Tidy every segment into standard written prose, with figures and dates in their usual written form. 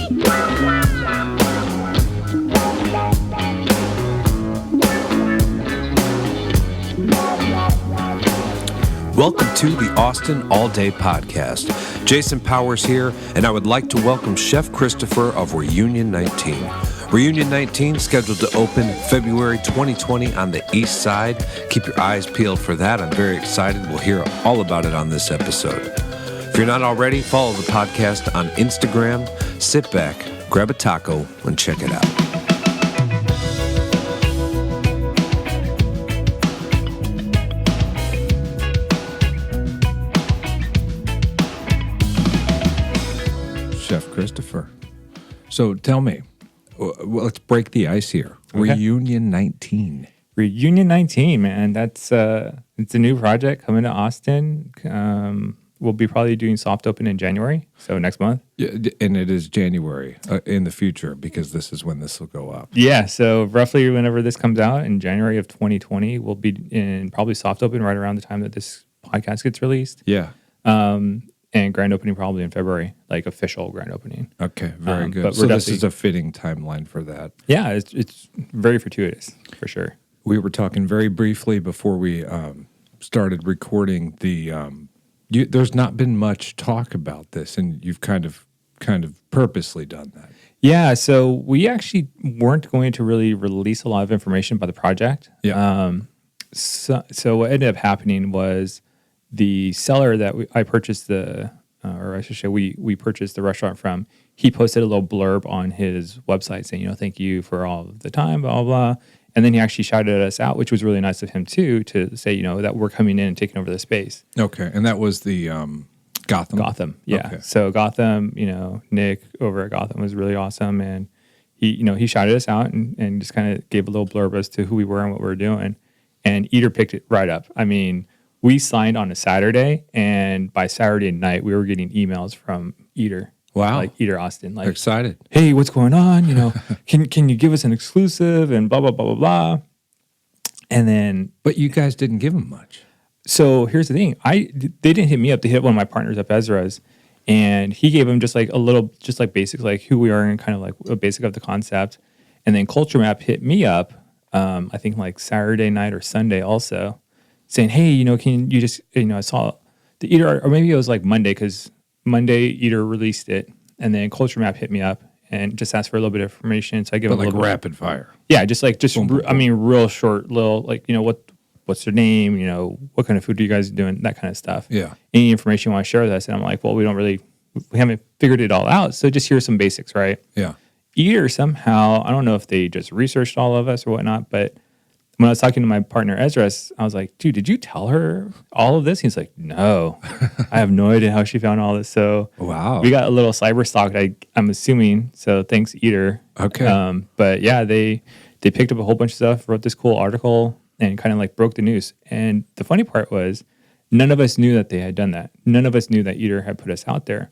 Welcome to the Austin All Day Podcast. Jason Powers here, and I would like to welcome Chef Christopher of Reunion 19. Reunion 19 scheduled to open February 2020 on the east side. Keep your eyes peeled for that. I'm very excited. We'll hear all about it on this episode. If you're not already, follow the podcast on Instagram. Sit back, grab a taco, and check it out. Chef Christopher. So tell me, let's break the ice here. Okay. Reunion 19. Reunion 19, man. That's it's a new project coming to Austin. We'll be probably doing soft open in January, so next month. Yeah, and it is January in the future because this is when this will go up. Yeah, so roughly whenever this comes out in January of 2020, we'll be in probably soft open right around the time that this podcast gets released. Yeah. And grand opening probably in February, like official grand opening. Okay, very good. So this is a fitting timeline for that. Yeah, it's very fortuitous, for sure. We were talking very briefly before we started recording. There's not been much talk about this, and you've kind of purposely done that. Yeah, so we actually weren't going to really release a lot of information about the project. Yeah. So what ended up happening was the seller that I purchased we purchased the restaurant from, he posted a little blurb on his website saying, thank you for all of the time, blah, blah, blah. And then he actually shouted us out, which was really nice of him too, to say, that we're coming in and taking over the space. Okay. And that was the Gotham? Gotham, yeah. Okay. So Gotham, Nick over at Gotham was really awesome. And he shouted us out and just kind of gave a little blurb as to who we were and what we were doing. And Eater picked it right up. I mean, we signed on a Saturday, and by Saturday night, we were getting emails from Eater. Wow. Like Eater Austin. Like, excited. Hey, what's going on? Can you give us an exclusive and blah, blah, blah, blah, blah. And then. But you guys didn't give them much. So here's the thing. They didn't hit me up. They hit one of my partners up, Ezras. And he gave them just like a little, just like basics, like who we are and kind of like a basic of the concept. And then Culture Map hit me up, I think like Saturday night or Sunday also, saying, hey, can you just, I saw the Eater, or maybe it was like Monday, because Monday Eater released it, and then Culture Map hit me up and just asked for a little bit of information. So I give them a little rapid fire. Yeah, real short, little, like, what's their name, what kind of food are you guys doing, that kind of stuff. Yeah. Any information you want to share with us. And I'm like, well, we haven't figured it all out. So just here's some basics, right? Yeah. Eater somehow, I don't know if they just researched all of us or whatnot, but when I was talking to my partner, Ezras, I was like, dude, did you tell her all of this? He's like, no, I have no idea how she found all this. So wow, we got a little cyber stalked, I'm assuming. So thanks, Eater. Okay. But yeah, they picked up a whole bunch of stuff, wrote this cool article, and kind of like broke the news. And the funny part was none of us knew that they had done that. None of us knew that Eater had put us out there.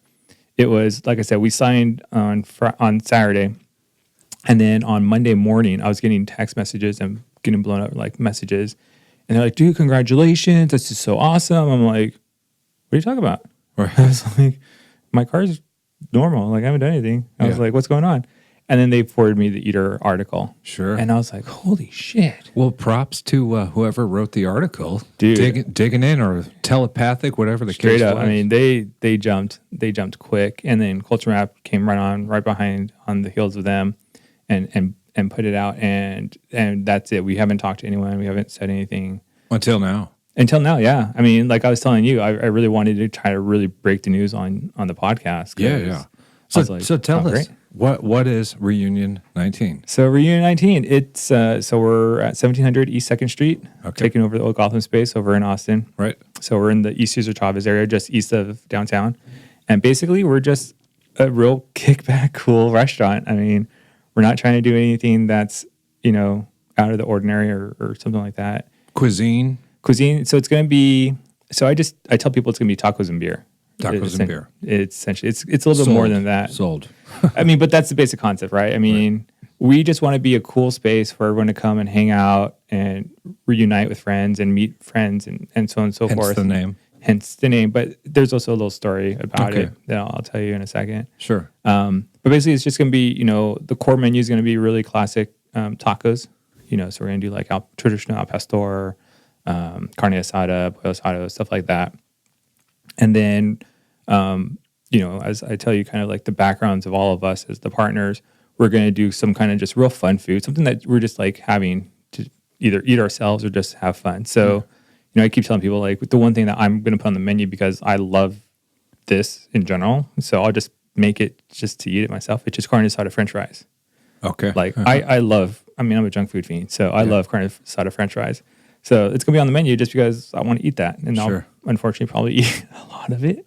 It was, like I said, we signed on Saturday. And then on Monday morning, I was getting text messages and getting blown up like messages, and they're like, dude, congratulations, that's just so awesome. I'm like, what are you talking about? Right. I was like, my car's normal, like I haven't done anything. I was like, what's going on? And then they forwarded me the Eater article. Sure. And I was like, holy shit. Well, props to whoever wrote the article. Dude. Digging in, or telepathic, whatever the Straight case up. was. I mean, they jumped quick, and then Culture Map came right behind on the heels of them and put it out, and that's it. We haven't talked to anyone. We haven't said anything. Until now, yeah. I mean, like I was telling you, I really wanted to try to really break the news on the podcast. Yeah. So tell us, what is Reunion 19? So Reunion 19, it's so we're at 1700 East 2nd Street, taking over the old Gotham space over in Austin. Right. So we're in the East Cesar Chavez area, just east of downtown. And basically, we're just a real kickback, cool restaurant. I mean, we're not trying to do anything that's, out of the ordinary or something like that. Cuisine. So it's going to be, I tell people it's going to be tacos and beer. Tacos and beer. It's essentially, it's a little bit more than that. Sold. I mean, but that's the basic concept, right? I mean, we just want to be a cool space for everyone to come and hang out and reunite with friends and meet friends and so on and so forth. Hence the name. But there's also a little story about it that I'll tell you in a second. Sure. But But basically, it's just going to be, the core menu is going to be really classic tacos. So we're going to do like traditional al pastor, carne asada, pollo asado, stuff like that. And then, as I tell you, kind of like the backgrounds of all of us as the partners, we're going to do some kind of just real fun food, something that we're just like having to either eat ourselves or just have fun. So, I keep telling people like the one thing that I'm going to put on the menu because I love this in general. So I'll just make it just to eat it myself. It's just carne asada French fries. Okay. Like I'm a junk food fiend, so I love carne asada French fries. So it's going to be on the menu just because I want to eat that. And I'll unfortunately probably eat a lot of it.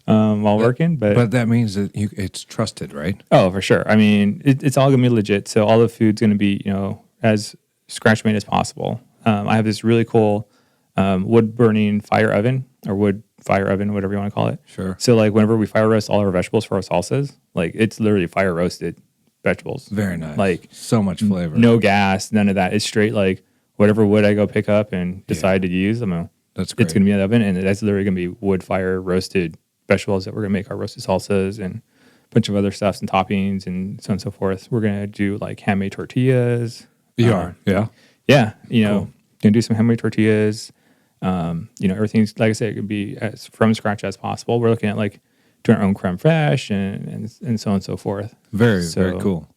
While working. But that means that it's trusted, right? Oh, for sure. I mean, it's all going to be legit. So all the food's going to be, as scratch made as possible. I have this really cool wood burning fire oven or wood fire oven, whatever you want to call it. Sure. So like whenever we fire roast all our vegetables for our salsas, like it's literally fire roasted vegetables. Very nice. Like so much flavor. No gas, none of that. It's straight like whatever wood I go pick up and decide to use. That's great. It's going to be in the oven, and that's literally going to be wood fire roasted vegetables that we're going to make our roasted salsas and a bunch of other stuffs and toppings and so on and so forth. We're going to do like handmade tortillas. Yeah. Yeah. Going to do some handmade tortillas. Everything's, like I said, it could be as from scratch as possible. We're looking at like doing our own creme fraiche and so on and so forth. Very cool.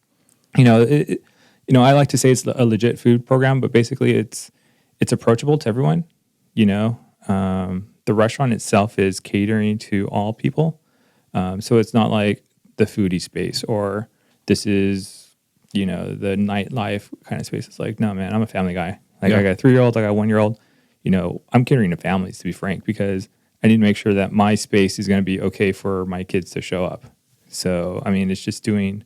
I like to say it's a legit food program, but basically it's approachable to everyone. The restaurant itself is catering to all people. So it's not like the foodie space or this is, the nightlife kind of space. It's like, no, man, I'm a family guy. Like I got a 3-year-old, I got a 1-year-old. I'm catering to families, to be frank, because I need to make sure that my space is going to be okay for my kids to show up. So, it's just doing,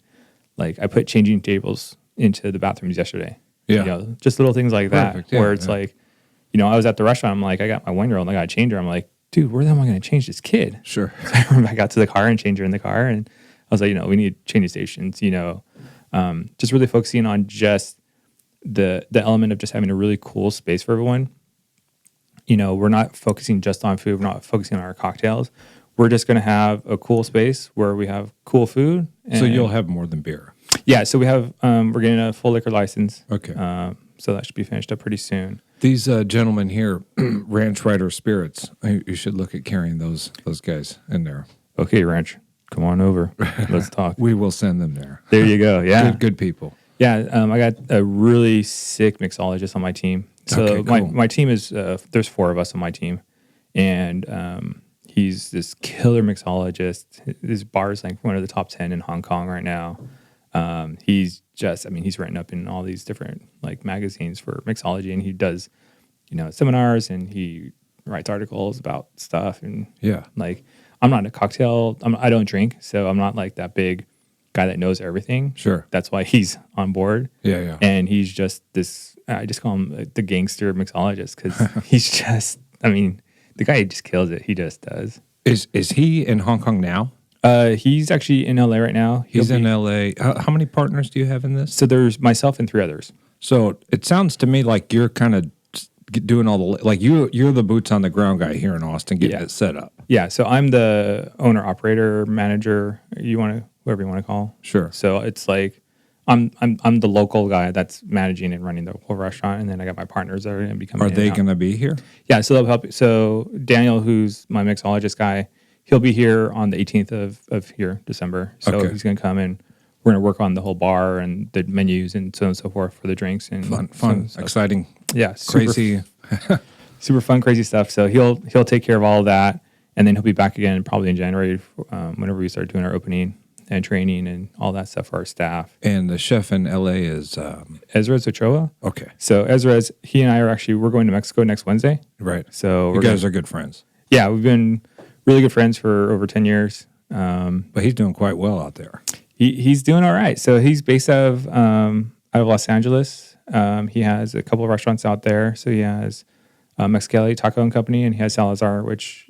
like, I put changing tables into the bathrooms yesterday. Yeah. Just little things like that, Yeah, where it's like, I was at the restaurant, I'm like, I got my 1-year-old, and I got to change her. I'm like, dude, where the hell am I going to change this kid? Sure. So I remember I got to the car and changed her in the car, and I was like, we need changing stations, just really focusing on just the element of just having a really cool space for everyone. We're not focusing just on food. We're not focusing on our cocktails. We're just going to have a cool space where we have cool food. So you'll have more than beer. Yeah. So we have, we're getting a full liquor license. Okay. So that should be finished up pretty soon. These gentlemen here, Ranch Rider Spirits, you should look at carrying those guys in there. Okay, Ranch, come on over. Let's talk. We will send them there. There you go. Yeah. Good people. Yeah. I got a really sick mixologist on my team. So okay, cool. my team is, there's 4 of us on my team. And he's this killer mixologist. His bar is like one of the top 10 in Hong Kong right now. He's written up in all these different like magazines for mixology, and he does, seminars, and he writes articles about stuff. And like, I'm not a cocktail. I don't drink, so I'm not like that big guy that knows everything. Sure. That's why he's on board. Yeah. And he's just this, I just call him the gangster mixologist because he's just, the guy just kills it. He just does. Is he in Hong Kong now? He's actually in LA right now. He's in LA. How many partners do you have in this? So there's myself and 3 others. So it sounds to me like you're kind of doing all the, like you're the boots on the ground guy here in Austin getting it set up. Yeah. So I'm the owner, operator, manager, whatever you want to call. Sure. So it's like, I'm the local guy that's managing and running the whole restaurant, and then I got my partners that are going to be coming. Are they going to be here? Yeah, so they'll help. So Daniel, who's my mixologist guy, he'll be here on the 18th of December. So he's going to come and we're going to work on the whole bar and the menus and so on and so forth for the drinks and fun, exciting, crazy, super fun, crazy stuff. So he'll take care of all of that, and then he'll be back again probably in January whenever we start doing our opening and training and all that stuff for our staff. And the chef in LA is Ezras Ochoa. Okay. So Ezras, he and I we're going to Mexico next Wednesday. Right. So you guys are good friends. Yeah, we've been really good friends for over 10 years. But he's doing quite well out there. He's doing all right. So he's based out of Los Angeles. He has a couple of restaurants out there. So he has Mexicali Taco Company, and he has Salazar, which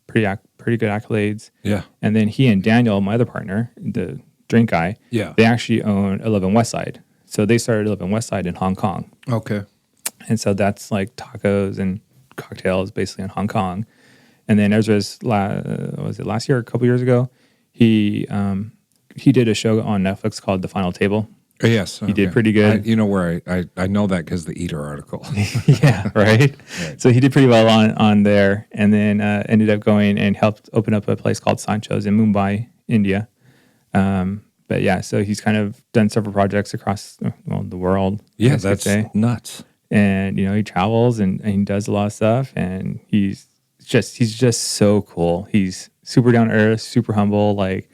pretty good accolades. Yeah. And then he and Daniel, my other partner, the drink guy, they actually own 11 Westside. So they started 11 Westside in Hong Kong. Okay. And so that's like tacos and cocktails basically in Hong Kong. And then Ezra's last year, a couple years ago, he he did a show on Netflix called The Final Table. Yes. He did pretty good. You know where I know that because the Eater article. Yeah, right? So he did pretty well on there, and then ended up going and helped open up a place called Sancho's in Mumbai, India. But yeah, so he's kind of done several projects across the world. Yeah, that's nuts. And he travels and he does a lot of stuff, and he's just so cool. He's super down to earth, super humble. Like,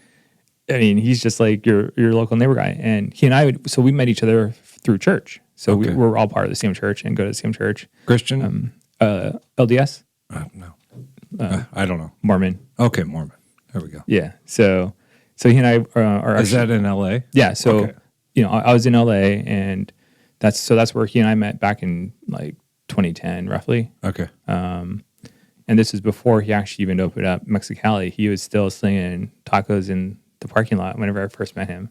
I mean, he's just like your local neighbor guy. And he and I so we met each other through church. So we're all part of the same church and go to the same church. Christian? LDS? No. I don't know. Mormon. Okay, Mormon. There we go. Yeah. So he and I are Is that in LA? Yeah. So, I was in LA, and that's where he and I met back in like 2010, roughly. Okay. And this was before he actually even opened up Mexicali. He was still slinging tacos in the parking lot whenever I first met him.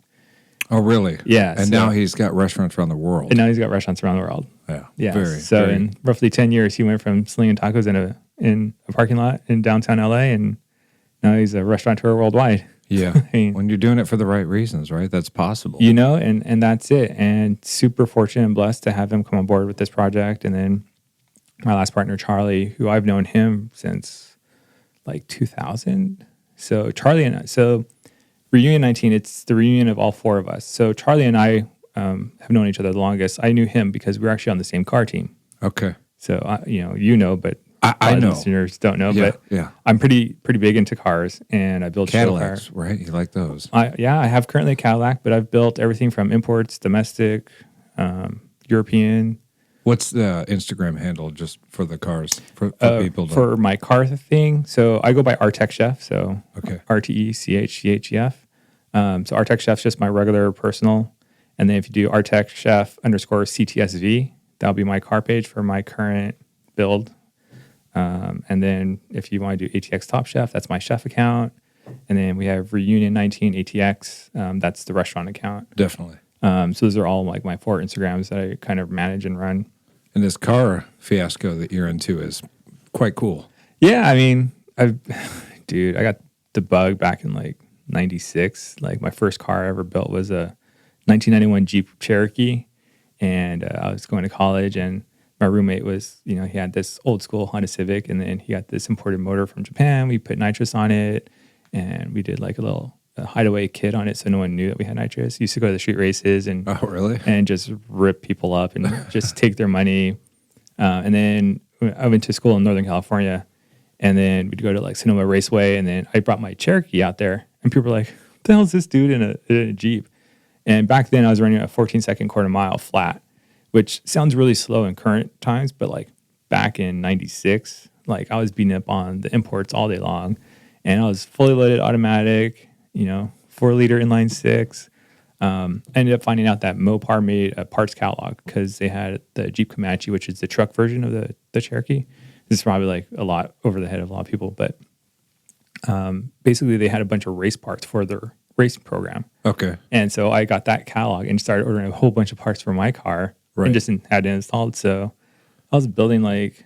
Oh, really? Yeah. And now he's got restaurants around the world. And now he's got restaurants around the world. Yeah. Yeah. Very. In roughly 10 years, he went from slinging tacos in a parking lot in downtown LA, and now he's a restaurateur worldwide. Yeah. I mean, when you're doing it for the right reasons, right? That's possible. And that's it. And super fortunate and blessed to have him come on board with this project. And then my last partner, Charlie, who I've known him since like 2000. So Charlie and I, Reunion 19, it's the reunion of all four of us. So Charlie and I have known each other the longest. I knew him because we were actually on the same car team. Okay. So, but I know. Listeners don't know, yeah, but yeah. I'm pretty big into cars, and I build Cadillacs, show cars. right? You like those? I have currently a Cadillac, but I've built everything from imports, domestic, European. What's the Instagram handle just for the cars for people? For my car thing, so I go by Artech Chef, so okay. RTECHCHEF. So Artech Chef's just my regular personal, and then if you do Artech Chef _CTSV, that'll be my car page for my current build. And then if you want to do ATX Top Chef, that's my chef account. And then we have Reunion 19 ATX. That's the restaurant account. Definitely. So those are all like my 4 Instagrams that I kind of manage and run. And this car fiasco that you're into is quite cool. Yeah. I mean, I got the bug back in like 96. Like my first car I ever built was a 1991 Jeep Cherokee. And I was going to college, and my roommate was, he had this old school Honda Civic, and then he got this imported motor from Japan. We put nitrous on it, and we did like a hideaway kit on it, so no one knew that we had nitrous. Used to go to the street races and and just rip people up and just take their money. And then I went to school in Northern California, and then we'd go to like Sonoma Raceway, and then I brought my Cherokee out there, and people were like, "What the hell is this dude in a Jeep?" And back then I was running a 14-second quarter mile flat, which sounds really slow in current times, but like back in 96, like I was beating up on the imports all day long, and I was fully loaded automatic, 4-liter inline 6. Ended up finding out that Mopar made a parts catalog because they had the Jeep Comanche, which is the truck version of the Cherokee. This is probably like a lot over the head of a lot of people, but basically they had a bunch of race parts for their racing program. Okay. And so I got that catalog and started ordering a whole bunch of parts for my car. Right. And just had it installed. So I was building like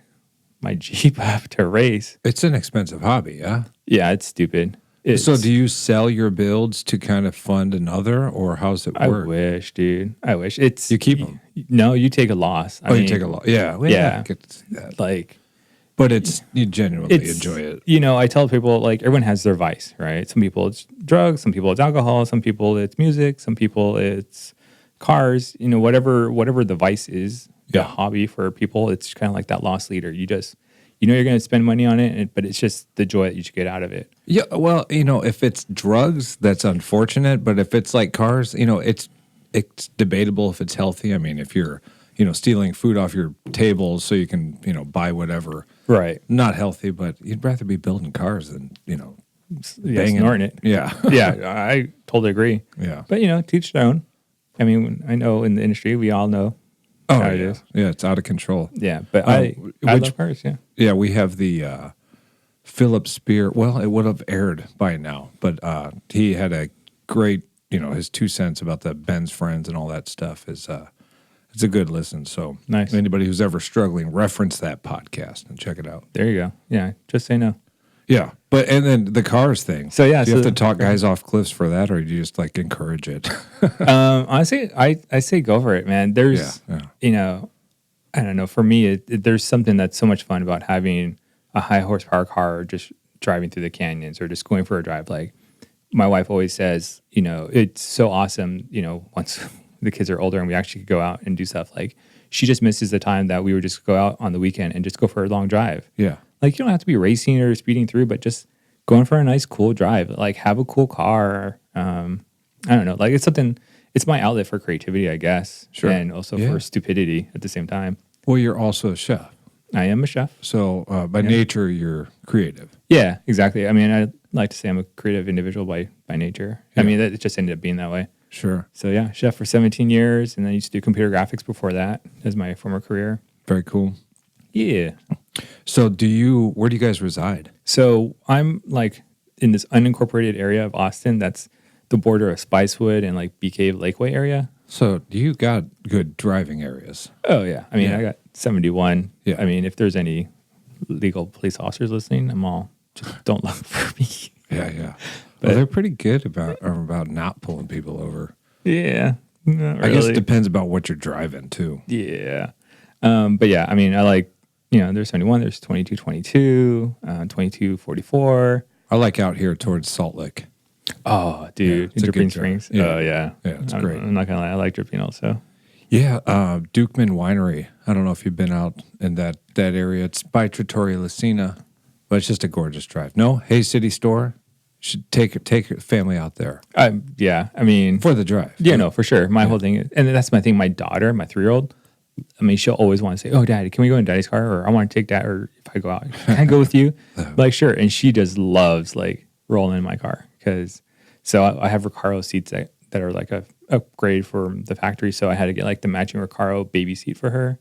my Jeep up to race. It's an expensive hobby, yeah? Yeah, it's stupid. So do you sell your builds to kind of fund another, or how's it work? I wish, dude. I wish. You keep them? No, you take a loss. I mean, you take a loss. Yeah. Yeah. Like, but you genuinely enjoy it. I tell people, like, everyone has their vice, right? Some people it's drugs, some people it's alcohol, some people it's music, some people it's cars, whatever the vice is, the hobby for people, it's kind of like that lost leader. You just, you're going to spend money on it, but it's just the joy that you should get out of it. Yeah, well, if it's drugs, that's unfortunate. But if it's like cars, it's debatable if it's healthy. I mean, if you're, stealing food off your tables so you can, buy whatever. Right. Not healthy, but you'd rather be building cars than, banging. Snorting it. Yeah. Yeah, I totally agree. Yeah. But, teach their own. I mean, I know in the industry, we all know how it is. Yeah, it's out of control. Yeah, but I love cars, yeah. Yeah, we have the Philip Spear. Well, it would have aired by now, but he had a great, his 2 cents about the Ben's friends and all that stuff is it's a good listen. So nice. Anybody who's ever struggling, reference that podcast and check it out. There you go. Yeah, just say no. Yeah, and then the cars thing. So yeah, do you have to talk guys off cliffs for that, or do you just like encourage it? Honestly, I say go for it, man. There's you know, I don't know. For me, there's something that's so much fun about having a high horsepower car, or just driving through the canyons, or just going for a drive. Like my wife always says, you know, it's so awesome. You know, once the kids are older and we actually could go out and do stuff. Like she just misses the time that we would just go out on the weekend and just go for a long drive. Yeah. Like you don't have to be racing or speeding through, but just going for a nice, cool drive. Like have a cool car. I don't know. Like it's something. It's my outlet for creativity, I guess. Sure. And also for stupidity at the same time. Well, you're also a chef. I am a chef. So by nature, you're creative. Yeah, exactly. I mean, I like to say I'm a creative individual by nature. Yeah. I mean, it just ended up being that way. Sure. So yeah, chef for 17 years, and then I used to do computer graphics before that as my former career. Very cool. Yeah. So where do you guys reside? So I'm like in this unincorporated area of Austin that's the border of Spicewood and like Bee Cave Lakeway area. So you got good driving areas. Oh yeah. I mean, I got 71. Yeah. I mean, if there's any legal police officers listening, I'm all, just don't look for me. Yeah. But they're pretty good about not pulling people over. Yeah. Not really. I guess it depends about what you're driving too. Yeah. But yeah, I mean, I like, you know, there's 71, there's 2222, 2244. I like out here towards Salt Lake. Oh, dude. Yeah, Dripping Springs. Yeah. Oh, yeah. Yeah, it's great. I'm not going to lie. I like Dripping also. Yeah. Dukeman Winery. I don't know if you've been out in that area. It's by Trattoria Lucina, but it's just a gorgeous drive. No, Hayes City Store. Should take your family out there. Yeah. I mean, for the drive. Yeah, no, for sure. My whole thing is, and that's my thing. My daughter, my 3-year-old, I mean, she'll always want to say, "Oh, Daddy, can we go in Daddy's car?" Or I want to take Dad, or if I go out, can I go with you? Like, sure. And she just loves like rolling in my car so I have Recaro seats that are like a upgrade from the factory. So I had to get like the matching Recaro baby seat for her.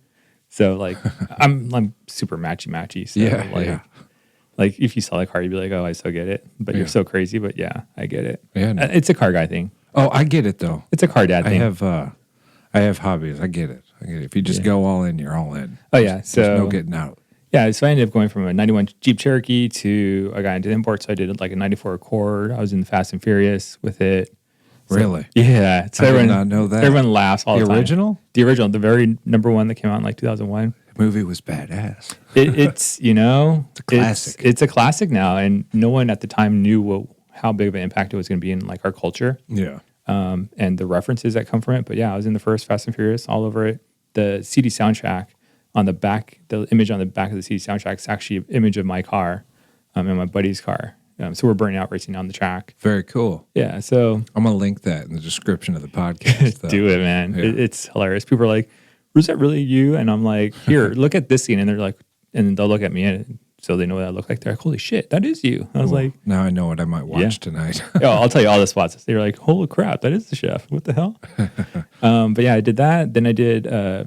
So like I'm super matchy. So like if you saw the car, you'd be like, "Oh, I still get it." But you're so crazy. But yeah, I get it. Yeah, no. It's a car guy thing. Oh, I get it though. It's a car dad thing. I have hobbies. I get it. If you just go all in, you're all in. Oh yeah. So there's no getting out. Yeah, so I ended up going from a 91 Jeep Cherokee to I got into import. So I did like a 94 Accord. I was in the Fast and Furious with it. So, really? Yeah. So I did not know that. Everyone laughs all the time. The original? The original, the very number one that came out in like 2001. The movie was badass. It's, you know. It's a classic. It's a classic now. And no one at the time knew how big of an impact it was going to be in like our culture. Yeah. And the references that come from it. But yeah, I was in the first Fast and Furious all over it. The CD soundtrack on the back, the image on the back of the CD soundtrack is actually an image of my car and my buddy's car. So we're burning out racing down the track. Very cool. Yeah, so I'm going to link that in the description of the podcast. Do it, man. Yeah. It's hilarious. People are like, was that really you? And I'm like, here, look at this scene. And they're like, and they'll look at me and so they know what I look like. They're like, holy shit, that is you. I was like, now I know what I might watch tonight. Yeah, I'll tell you all the spots. They're like, holy crap, that is the chef. What the hell? But yeah, I did that. Then I did a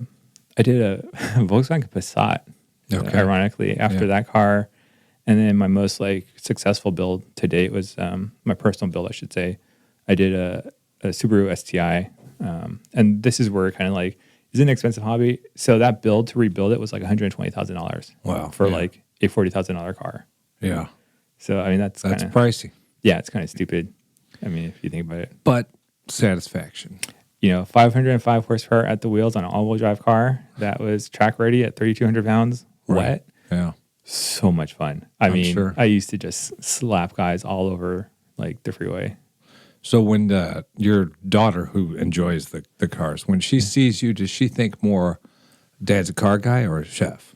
Volkswagen Passat, ironically, after that car. And then my most like successful build to date was my personal build, I should say. I did a Subaru STI. And this is where kind of like, it's an expensive hobby. So that build, to rebuild it, was like $120,000. Wow. For like a $40,000 car. Yeah. So, I mean, that's pricey. Yeah, it's kind of stupid. I mean, if you think about it. But satisfaction. You know, 505 horsepower at the wheels on an all-wheel drive car that was track ready at 3,200 pounds, wet. Yeah. So much fun. I mean, sure. I used to just slap guys all over like the freeway. So when your daughter, who enjoys the cars, when she sees you, does she think more Dad's a car guy or a chef?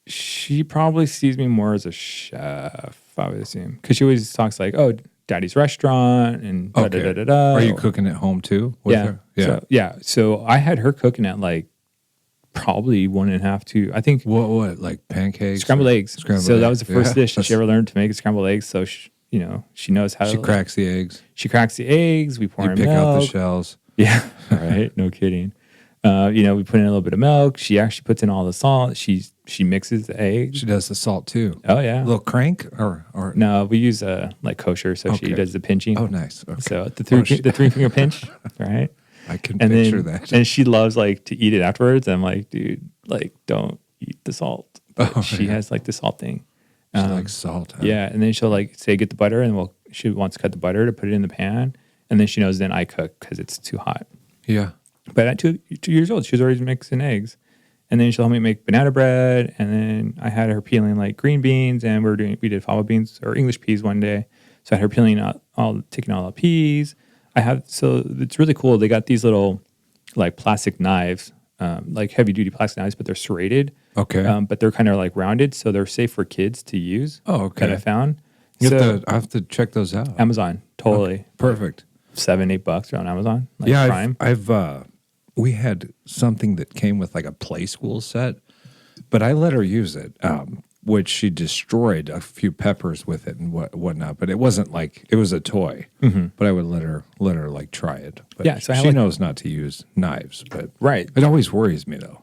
She probably sees me more as a chef, I would assume. Because she always talks like, oh, Daddy's restaurant and da-da-da-da-da. Are you cooking at home too with her? Yeah. So I had her cooking at like probably 1.5 to, I think. What like pancakes? Scrambled eggs. So that was the first dish that she ever learned to make, scrambled eggs. So, she knows how to. She cracks the eggs. She cracks the eggs. We pour in milk. You pick out the shells. Yeah. Right. No kidding. We put in a little bit of milk. She actually puts in all the salt. She mixes the eggs. She does the salt too. Oh yeah. A little crank or no, we use like kosher, so she does the pinching. Oh, nice. Okay. So the three finger pinch, right? I can picture that. And she loves like to eat it afterwards. I'm like, dude, like don't eat the salt. But she has like the salt thing. She likes salt. Huh? Yeah, and then she'll like say, get the butter, and she wants to cut the butter to put it in the pan, and then she knows then I cook because it's too hot. Yeah. But at 2 years old, she was already mixing eggs. And then she'll help me make banana bread. And then I had her peeling like green beans, and we did fava beans or English peas one day. So I had her peeling taking all the peas. So it's really cool. They got these little like plastic knives, like heavy duty plastic knives, but they're serrated. Okay. But they're kind of like rounded, so they're safe for kids to use. Oh, okay. That I found. I have to check those out. Amazon, totally. Okay. Perfect. $7-8 on Amazon. Like yeah, Prime. We had something that came with like a play school set, but I let her use it, which she destroyed a few peppers with it and whatnot. But it wasn't like it was a toy. Mm-hmm. But I would let her like try it. But yeah, so she knows not to use knives. But right, it always worries me though.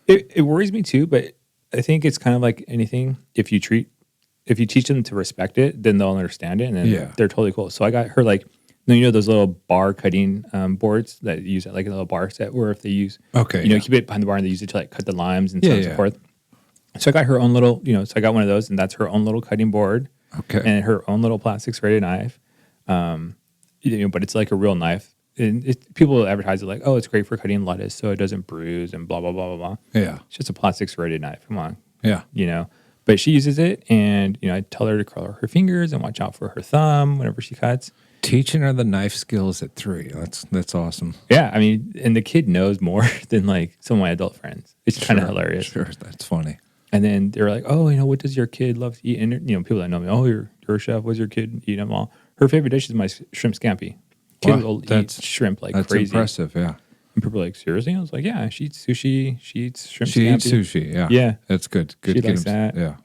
It worries me too, but I think it's kind of like anything. If you teach them to respect it, then they'll understand it, and then they're totally cool. So I got her like. Those little bar cutting boards that you use at like a little bar set, or if they use, keep it behind the bar and they use it to like cut the limes and so on and so forth. So I got her own little, so I got one of those, and that's her own little cutting board, and her own little plastic serrated knife. But it's like a real knife. And people advertise it like, oh, it's great for cutting lettuce so it doesn't bruise and blah blah blah blah blah. Yeah, it's just a plastic serrated knife. Come on, But she uses it, and I tell her to curl her fingers and watch out for her thumb whenever she cuts. Teaching her the knife skills at 3. That's awesome. Yeah, I mean, and the kid knows more than like some of my adult friends. It's kind of hilarious. Sure, that's funny. And then they're like, "Oh, what does your kid love to eat?" And people that know me, "Oh, you're a chef. What's your kid eat them all?" Her favorite dish is my shrimp scampi. Kids will eat shrimp like crazy. That's impressive. Yeah. And people are like, "Seriously?" I was like, "Yeah, she eats sushi. She eats shrimp scampi. She eats sushi. Yeah. Yeah, that's good. Good. She likes that. Yeah.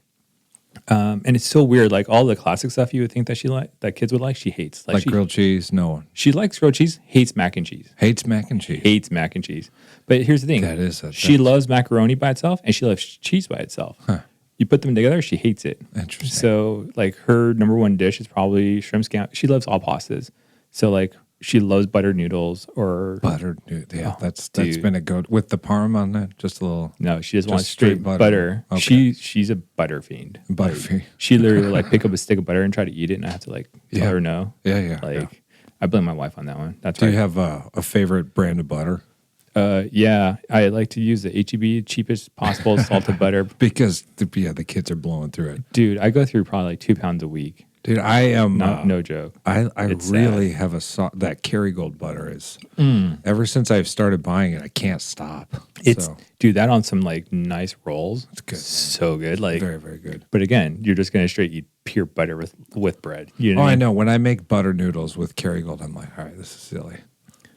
And it's so weird. Like all the classic stuff you would think that kids would like, she hates. Like grilled cheese? No. She likes grilled cheese, hates mac and cheese. Hates mac and cheese. Hates mac and cheese. But here's the thing. She loves macaroni by itself, and she loves cheese by itself. Huh. You put them together, she hates it. Interesting. So like her number one dish is probably shrimp scampi. She loves all pastas. So like she loves buttered noodles or buttered noodles. Yeah, that's been a good with the parm on that. Just a little. No, she just wants straight butter. Okay. She's a butter fiend. Butter fiend. She literally will like pick up a stick of butter and try to eat it, and I have to like tell her no. Yeah. Like I blame my wife on that one. That's Do you have a favorite brand of butter? Yeah, I like to use the HEB cheapest possible salted butter because the kids are blowing through it. Dude, I go through probably like 2 pounds a week. Dude, I am no joke. I really have that Kerrygold butter is ever since I've started buying it, I can't stop. Dude, that on some like nice rolls. It's good. So good. Like very, very good. But again, you're just gonna straight eat pure butter with bread. You know I know. When I make butter noodles with Kerrygold, I'm like, all right, this is silly.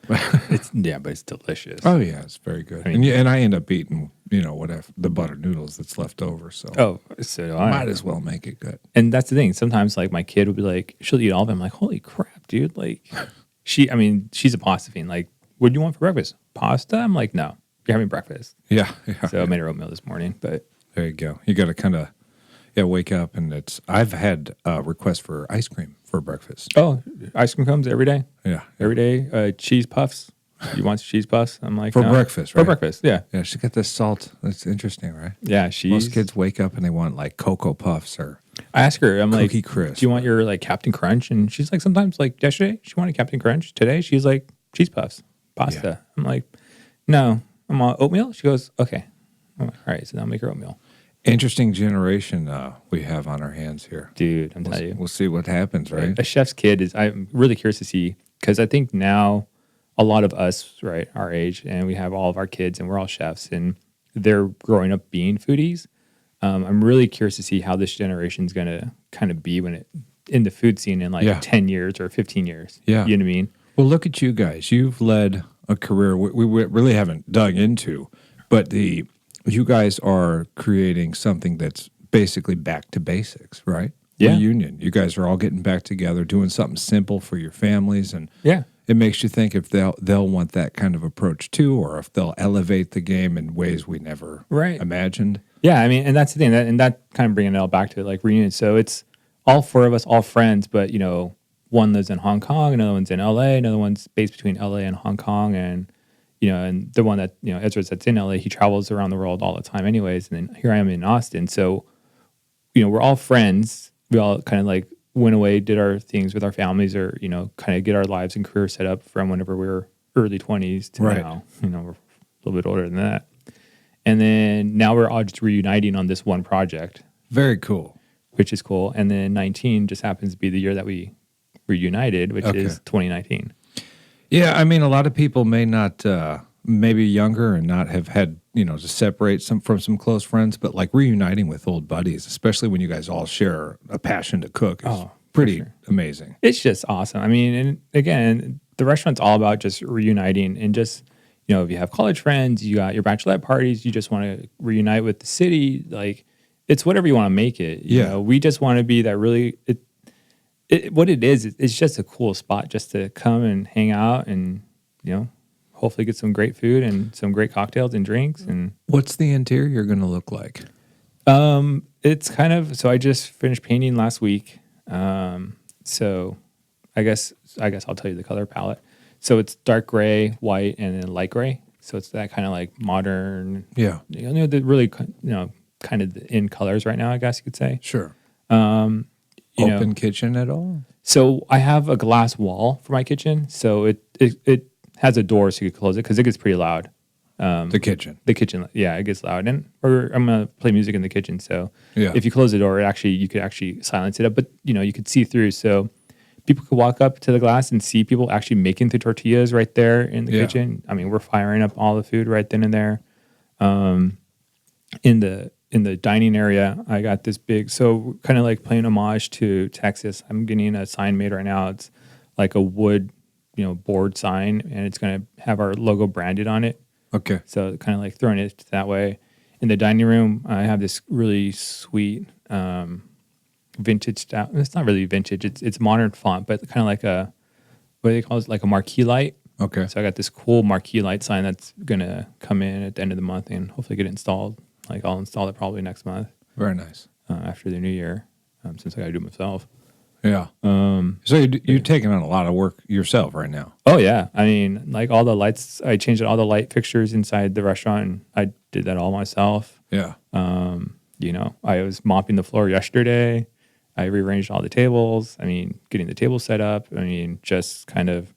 But it's delicious. Oh yeah, it's very good. I mean, and I end up eating, whatever the butter noodles that's left over. So might as well make it good. And that's the thing. Sometimes like my kid will be like, she'll eat all of it. I'm like, holy crap, dude! Like, she's a pasta fiend. Like, what do you want for breakfast? Pasta? I'm like, no, you're having breakfast. Yeah. So I made her oatmeal this morning. But there you go. You got to kind of wake up, and I've had requests for ice cream for breakfast. Oh, ice cream comes every day. Yeah, every day. Cheese puffs. You want cheese puffs? I'm like, for breakfast, right? For breakfast, yeah. Yeah, she got this salt. That's interesting, right? Yeah, most kids wake up and they want like Cocoa Puffs or. I ask her, I'm Cookie like, Crisp. Do you want your like Captain Crunch? And she's like, sometimes like yesterday she wanted Captain Crunch. Today she's like cheese puffs, pasta. Yeah. I'm like, no, I'm on oatmeal. She goes, okay. I'm like, all right, so now I'll make her oatmeal. Interesting generation we have on our hands here. Dude, I'm telling you. We'll see what happens, right? A chef's kid I'm really curious to see, because I think now a lot of us, right, our age, and we have all of our kids and we're all chefs and they're growing up being foodies. I'm really curious to see how this generation is going to kind of be in the food scene in like 10 years or 15 years. Yeah. You know what I mean? Well, look at you guys. You've led a career we really haven't dug into, but you guys are creating something that's basically back to basics, right? Yeah. Reunion. You guys are all getting back together, doing something simple for your families, and it makes you think if they'll want that kind of approach too, or if they'll elevate the game in ways we never imagined. Yeah, I mean, and that's the thing, and that kind of bringing it all back to like Reunion. So it's all 4 of us, all friends, but one lives in Hong Kong, another one's in LA, another one's based between LA and Hong Kong, and and the one that, Ezras that's in LA, he travels around the world all the time anyways. And then here I am in Austin. So we're all friends. We all kind of like went away, did our things with our families, or kind of get our lives and career set up from whenever we were early 20s to now. We're a little bit older than that. And then now we're all just reuniting on this one project. Very cool. Which is cool. And then 19 just happens to be the year that we reunited, which is 2019. Yeah, I mean, a lot of people may not, maybe younger and not have had, to separate from some close friends, but like reuniting with old buddies, especially when you guys all share a passion to cook, is pretty amazing. It's just awesome. I mean, and again, the restaurant's all about just reuniting and just, if you have college friends, you got your bachelorette parties, you just want to reunite with the city, like it's whatever you want to make it. You know, we just want to be that really, what it is, it's just a cool spot just to come and hang out and, hopefully get some great food and some great cocktails and drinks. And what's the interior going to look like? It's kind of, so I just finished painting last week. So I guess I'll tell you the color palette. So it's dark gray, white, and then light gray. So it's that kind of like modern. Yeah. The really, kind of the in colors right now, I guess you could say. Sure. Open kitchen at all? So I have a glass wall for my kitchen. So it has a door so you can close it because it gets pretty loud. The kitchen, yeah, it gets loud. Or I'm gonna play music in the kitchen. So if you close the door, you could actually silence it up. But you could see through. So people could walk up to the glass and see people actually making the tortillas right there in the kitchen. I mean, we're firing up all the food right then and there. In the dining area, I got this big, so kind of like playing homage to Texas. I'm getting a sign made right now. It's like a wood, board sign, and it's going to have our logo branded on it. Okay. So kind of like throwing it that way. In the dining room, I have this really sweet vintage style. It's not really vintage. It's modern font, but kind of like what do they call it? Like a marquee light. Okay. So I got this cool marquee light sign that's going to come in at the end of the month and hopefully get installed. Like I'll install it probably next month. Very nice. After the new year, since I got to do it myself. Yeah. So you're taking on a lot of work yourself right now. Oh yeah. I mean, like all the lights, I changed all the light fixtures inside the restaurant, and I did that all myself. Yeah. I was mopping the floor yesterday. I rearranged all the tables. I mean, getting the table set up. I mean, just kind of.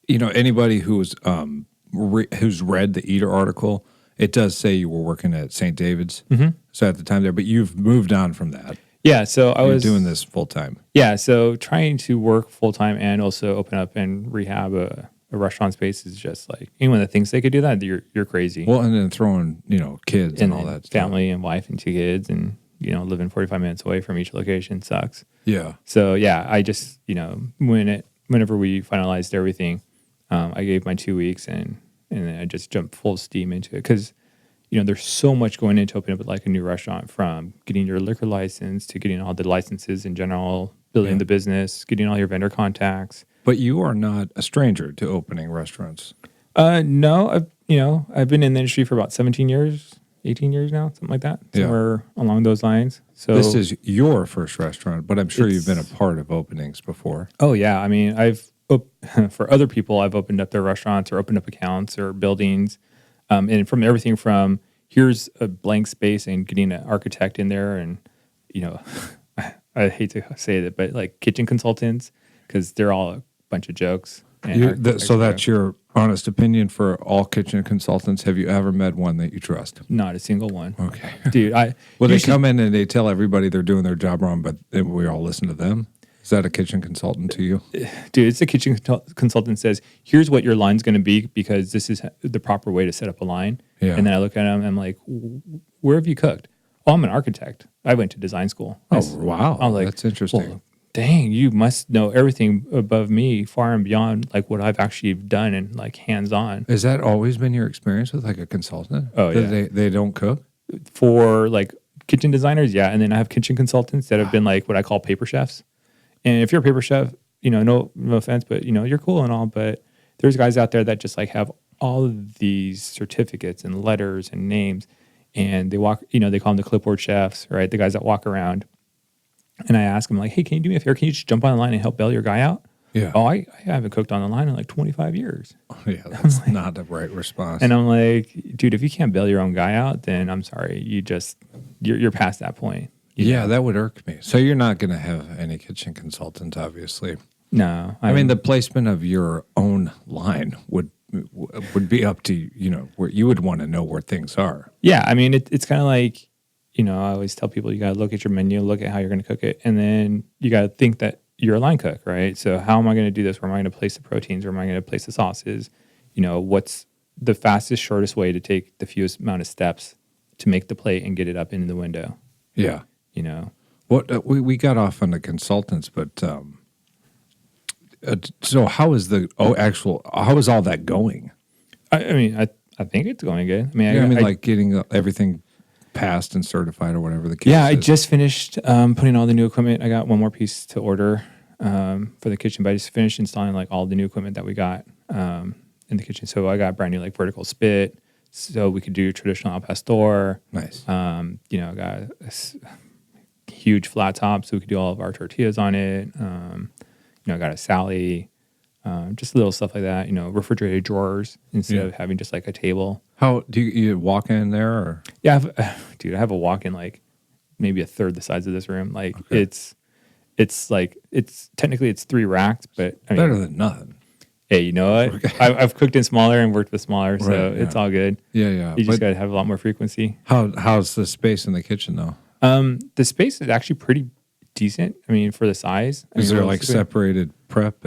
Anybody who's read the Eater article, it does say you were working at St. David's. Mm-hmm. So at the time there, but you've moved on from that. Yeah, so I was doing this full time. Yeah, so trying to work full time and also open up and rehab a restaurant space is just like anyone that thinks they could do that, you're crazy. Well, and then throwing kids and all that stuff. Family and wife and 2 kids, and living 45 minutes away from each location sucks. Yeah. So yeah, I just whenever we finalized everything, I gave my 2 weeks and then I just jumped full steam into it because. There's so much going into opening up like a new restaurant, from getting your liquor license to getting all the licenses in general, building the business, getting all your vendor contacts. But you are not a stranger to opening restaurants. No, I've been in the industry for about 17 years, 18 years now, something like that, somewhere along those lines. So this is your first restaurant, but I'm sure you've been a part of openings before. Oh yeah, I mean, for other people, I've opened up their restaurants or opened up accounts or buildings. And from everything from here's a blank space and getting an architect in there, and I hate to say it, but like kitchen consultants, because they're all a bunch of jokes. So that's your honest opinion for all kitchen consultants. Have you ever met one that you trust? Not a single one. Okay, dude. They come in and they tell everybody they're doing their job wrong, but we all listen to them. Is that a kitchen consultant to you? Dude, it's a kitchen consultant says, here's what your line's going to be because this is the proper way to set up a line. Yeah. And then I look at him and I'm like, where have you cooked? Oh, I'm an architect. I went to design school. Wow. I was like, that's interesting. Well, dang, you must know everything above me, far and beyond like what I've actually done and like hands-on. Has that always been your experience with like a consultant? Oh, yeah. They don't cook? For like kitchen designers, yeah. And then I have kitchen consultants that have been like what I call paper chefs. And if you're a paper chef, no offense, but you're cool and all, but there's guys out there that just like have all of these certificates and letters and names, and they walk, they call them the clipboard chefs, right? The guys that walk around. And I ask them like, hey, can you do me a favor? Can you just jump on the line and help bail your guy out? Yeah. Oh, I haven't cooked on the line in like 25 years. Oh, yeah, that's not the right response. And I'm like, dude, if you can't bail your own guy out, then I'm sorry, you're past that point. Yeah, that would irk me. So you're not going to have any kitchen consultants, obviously. No. I mean, the placement of your own line would be up to, where you would want to know where things are. Yeah, I mean, it's kind of like, I always tell people you got to look at your menu, look at how you're going to cook it, and then you got to think that you're a line cook, right? So how am I going to do this? Where am I going to place the proteins? Where am I going to place the sauces? What's the fastest, shortest way to take the fewest amount of steps to make the plate and get it up in the window? Yeah. What we got off on the consultants, but so how is how is all that going? I mean, I think it's going good. I mean, like getting everything passed and certified or whatever the case is. I just finished putting all the new equipment. I got one more piece to order for the kitchen, but I just finished installing like all the new equipment that we got in the kitchen. So I got brand new like vertical spit, so we could do traditional al pastor. Nice. I got a huge flat top, so we could do all of our tortillas on it. I got a Sally, just little stuff like that. Refrigerated drawers instead of having just like a table. How do you walk in there? Or? Yeah, I have a walk-in like maybe a third the size of this room. Like it's technically it's 3 racks, but I mean, better than nothing. Hey, you know what? Okay. I've cooked in smaller and worked with smaller, so it's all good. Yeah. You just got to have a lot more frequency. How's the space in the kitchen though? The space is actually pretty decent. I mean, for the size. Is there like separated prep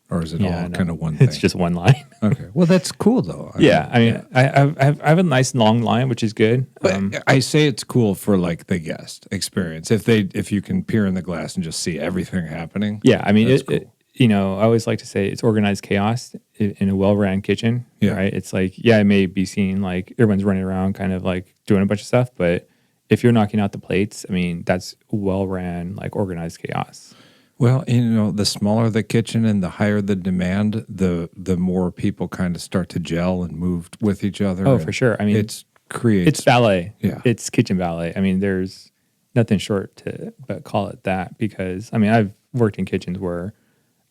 or is it all kind of one thing? It's just one line. Okay. Well, that's cool though. I have a nice long line, which is good. But I say it's cool for like the guest experience. If you can peer in the glass and just see everything happening. Yeah, I mean, that's cool. I always like to say it's organized chaos in a well-ran kitchen, right? It's like, it may be seen like everyone's running around kind of like doing a bunch of stuff, but if you're knocking out the plates, I mean, that's well-ran, like organized chaos. Well, the smaller the kitchen and the higher the demand, the more people kind of start to gel and move with each other. Oh, for sure. I mean, it's ballet. Yeah. It's kitchen ballet. I mean, there's nothing short to but call it that, because, I mean, I've worked in kitchens where,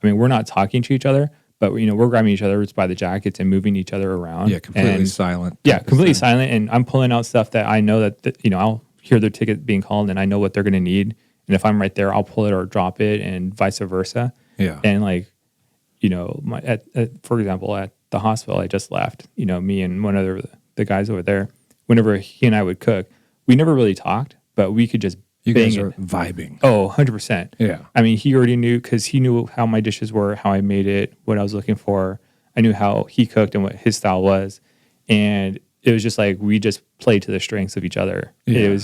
I mean, we're not talking to each other, but, we're grabbing each other by the jackets and moving each other around. Yeah, completely silent. Yeah, completely silent. And I'm pulling out stuff that I know that I'll hear their ticket being called and I know what they're going to need. And if I'm right there, I'll pull it or drop it and vice versa. Yeah. And like, for example, at the hospital I just left, me and one other, the guys over there, whenever he and I would cook, we never really talked, but we could just You guys are vibing. Oh, 100%. Yeah. I mean, he already knew, because he knew how my dishes were, how I made it, what I was looking for. I knew how he cooked and what his style was. And it was just like, we just played to the strengths of each other. Yeah.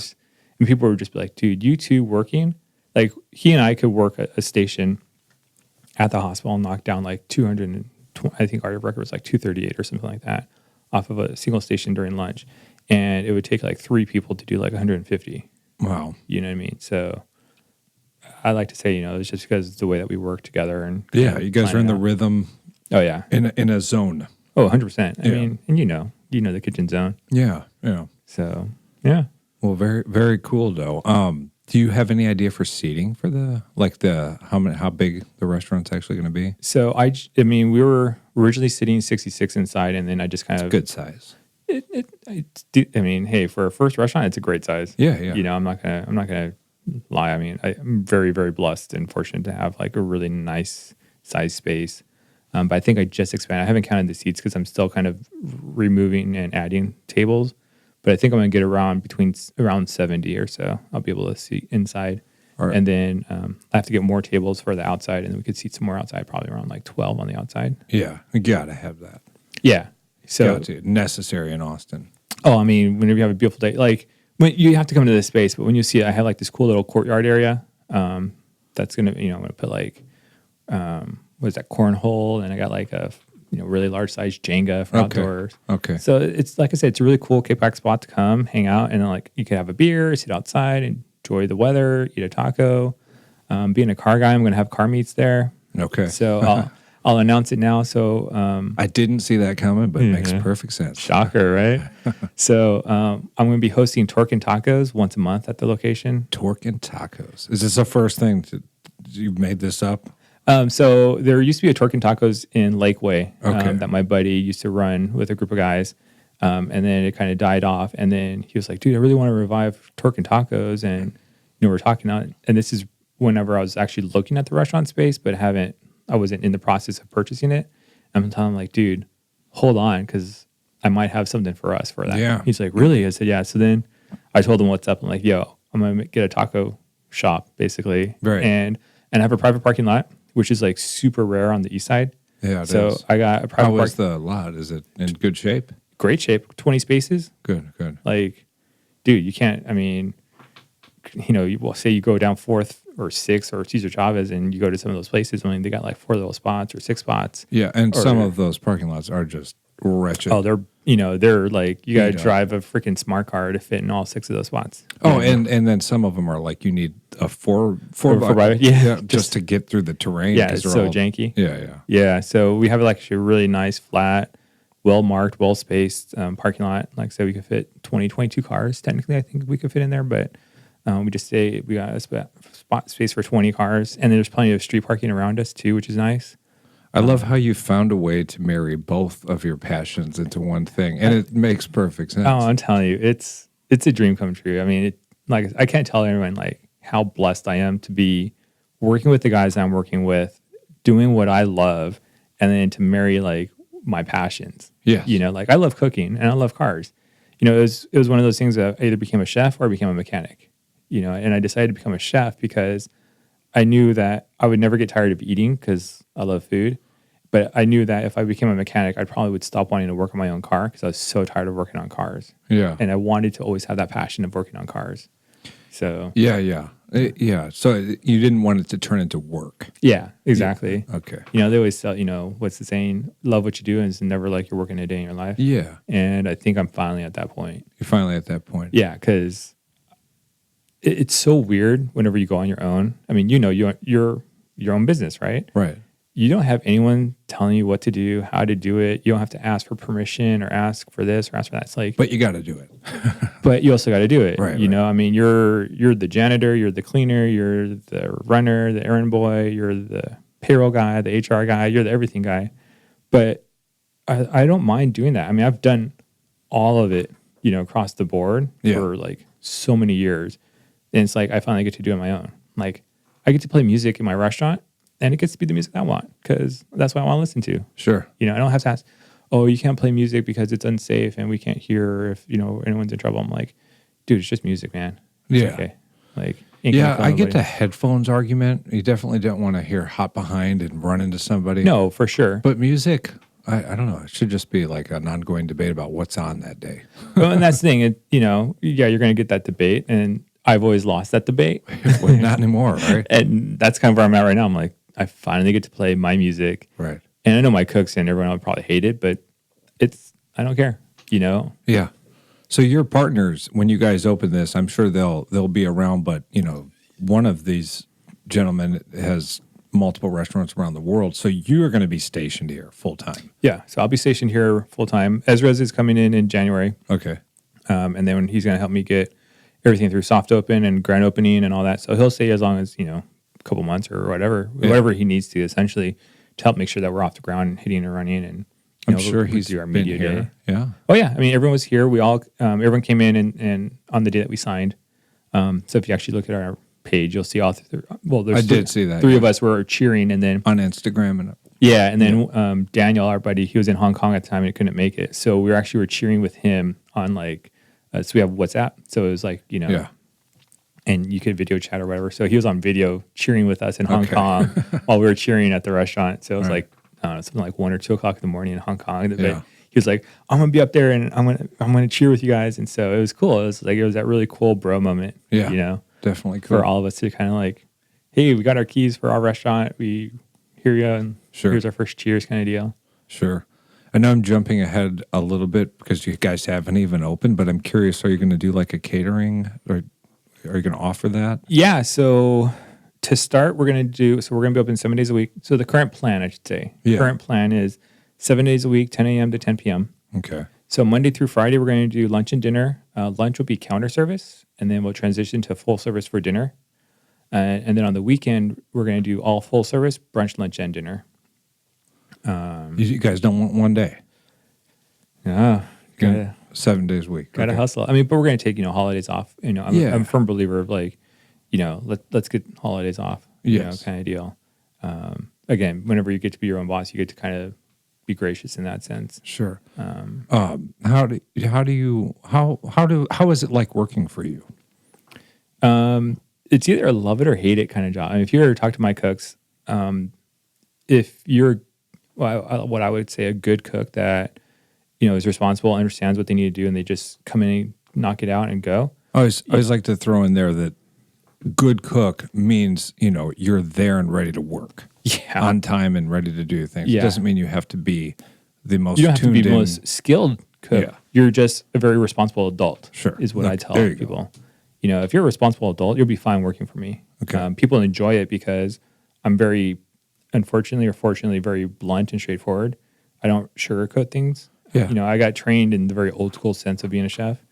And people would just be like, dude, you two working? Like, he and I could work a station at the hospital and knock down like 220, I think our record was like 238 or something like that, off of a single station during lunch. And it would take like 3 people to do like 150. Wow. You know what I mean? So I like to say, it's just because it's the way that we work together. And you guys are in the rhythm. Oh, yeah. In a zone. Oh, 100%. I mean, and you know the kitchen zone. Yeah. So, yeah. Well, very, very cool though. Do you have any idea for seating for how big the restaurant's actually going to be? So I mean, we were originally sitting 66 inside, and then I just kind of good size. I mean, hey, for a first restaurant, it's a great size. Yeah. I'm not gonna lie. I mean, I'm very, very blessed and fortunate to have like a really nice size space. But I think I just expanded. I haven't counted the seats because I'm still kind of removing and adding tables. But I think I'm going to get around 70 or so. I'll be able to seat inside. Right. And then I have to get more tables for the outside, and then we could seat some more outside, probably around like 12 on the outside. Yeah, you got to have that. Yeah. So necessary in Austin. Oh, I mean, whenever you have a beautiful day, like when you have to come to this space, but when you see it, I have like this cool little courtyard area. That's going to, I'm going to put like, what is that, cornhole? And I got like a really large size Jenga for outdoors. Okay. So it's like I said, it's a really cool kickback spot to come, hang out, and like you could have a beer, sit outside, enjoy the weather, eat a taco. Being a car guy, I'm going to have car meets there. Okay. So I'll announce it now. So I didn't see that coming, but it makes perfect sense. Shocker, right? So I'm going to be hosting Torque and Tacos once a month at the location. Torque and Tacos. Is this the first thing you've made this up? So there used to be a Torque and Tacos in Lakeway that my buddy used to run with a group of guys. And then it kind of died off. And then he was like, dude, I really want to revive Torque and Tacos. And, we're talking on, and this is whenever I was actually looking at the restaurant space, but I wasn't in the process of purchasing it. I'm telling him like, dude, hold on, because I might have something for us for that. Yeah. He's like, really? I said, yeah. So then I told him what's up. I'm like, yo, I'm gonna get a taco shop basically, Right. and have a private parking lot, which is like super rare on the east side. Yeah, it so is. I got a private. How is the lot? Is it in good shape? Great shape, 20 spaces. Good. Like, dude, you can't. I mean, you will say you go down 4th or 6th or Cesar Chavez, and you go to some of those places. I mean, they got like 4 little spots or 6 spots. Yeah, and some of those parking lots are just wretched. Oh, they're like, you got to drive a freaking smart car to fit in all 6 of those spots. Oh, and then some of them are like you need a four by just to get through the terrain. Yeah, it's so janky. Yeah. So we have like a really nice, flat, well marked, well spaced parking lot. Like I said, we could fit 22 cars. Technically, I think we could fit in there, but we just say we got a spot space for 20 cars, and there's plenty of street parking around us too, which is nice. I love how you found a way to marry both of your passions into one thing, and it makes perfect sense. Oh, I'm telling you, it's a dream come true. I mean, I can't tell anyone like how blessed I am to be working with the guys I'm working with, doing what I love, and then to marry like my passions. Yes. Like I love cooking and I love cars. It was one of those things that I either became a chef or I became a mechanic. And I decided to become a chef because I knew that I would never get tired of eating because I love food. But I knew that if I became a mechanic, I probably would stop wanting to work on my own car because I was so tired of working on cars. Yeah. And I wanted to always have that passion of working on cars. So. Yeah. So you didn't want it to turn into work. Yeah, exactly. Yeah. Okay. They always tell, what's the saying? Love what you do and it's never like you're working a day in your life. Yeah. And I think I'm finally at that point. You're finally at that point. Yeah, because it's so weird whenever you go on your own. I mean, you're your own business, right? Right. You don't have anyone telling you what to do, how to do it. You don't have to ask for permission or ask for this or ask for that. It's like, but you got to do it. But you also got to do it. Right. I mean, you're the janitor, you're the cleaner, you're the runner, the errand boy, you're the payroll guy, the HR guy, you're the everything guy. But I don't mind doing that. I mean, I've done all of it, across the board for like so many years. And it's like I finally get to do it on my own. Like I get to play music in my restaurant, and it gets to be the music I want because that's what I want to listen to. Sure. I don't have to ask, oh, you can't play music because it's unsafe and we can't hear if, anyone's in trouble. I'm like, dude, it's just music, man. It's okay. Like, I get the headphones argument. You definitely don't want to hear hop behind and run into somebody. No, for sure. But music, I don't know. It should just be like an ongoing debate about what's on that day. Well, and that's the thing. You're going to get that debate. And I've always lost that debate. Well, not anymore, right? And that's kind of where I'm at right now. I'm like, I finally get to play my music. Right. And I know my cooks and everyone will probably hate it, but I don't care, Yeah. So your partners, when you guys open this, I'm sure they'll be around, but one of these gentlemen has multiple restaurants around the world. So you're going to be stationed here full time. Yeah. So I'll be stationed here full time. Ezras is coming in January. Okay. And then he's going to help me get everything through soft open and grand opening and all that. So he'll stay as long as, a couple months or whatever he needs to essentially to help make sure that we're off the ground and hitting and running. And I'm sure he's do our been media here. day. Yeah. Oh yeah. I mean, everyone was here. We all, everyone came in and on the day that we signed. So if you actually look at our page, you'll see all there's I did see that. Three of us were cheering, and then on Instagram and then Daniel, our buddy, he was in Hong Kong at the time and couldn't make it. So we were cheering with him on so we have WhatsApp. So it was like, and you could video chat or whatever. So he was on video cheering with us in Hong Kong while we were cheering at the restaurant. So it was something like 1 or 2 o'clock in the morning in Hong Kong. But he was like, I'm gonna be up there and I'm gonna cheer with you guys. And so it was cool. It was that really cool bro moment. Yeah. Definitely cool. For all of us to kind of like, hey, we got our keys for our restaurant. We hear you, and here's our first cheers kind of deal. Sure. I know I'm jumping ahead a little bit because you guys haven't even opened, but I'm curious, are you going to do like a catering, or are you going to offer that? Yeah. So to start, we're going to be open 7 days a week. So the current plan, I should say, current plan is 7 days a week, 10 a.m. to 10 p.m. Okay. So Monday through Friday, we're going to do lunch and dinner. Lunch will be counter service, and then we'll transition to full service for dinner. And then on the weekend, we're going to do all full service, brunch, lunch, and dinner. You guys don't want one day? Yeah. 7 days a week. Gotta hustle. I mean, but we're going to take, holidays off. I'm a firm believer of let's get holidays off, Yes. kind of deal. Again, whenever you get to be your own boss, you get to kind of be gracious in that sense. Sure. How is it like working for you? It's either a love it or hate it kind of job. I mean, if you ever talk to my cooks, if you're what I would say a good cook that is responsible, understands what they need to do, and they just come in and knock it out and go. I always like to throw in there that good cook means you're there and ready to work, on time and ready to do things. Yeah. It doesn't mean you have to be the most. You don't have to be tuned the in. most skilled cook. Yeah. You're just a very responsible adult. Sure. Is what I tell There you people. If you're a responsible adult, you'll be fine working for me. Okay. People enjoy it because I'm very, unfortunately or fortunately, very blunt and straightforward. I don't sugarcoat things. Yeah. I got trained in the very old school sense of being a chef.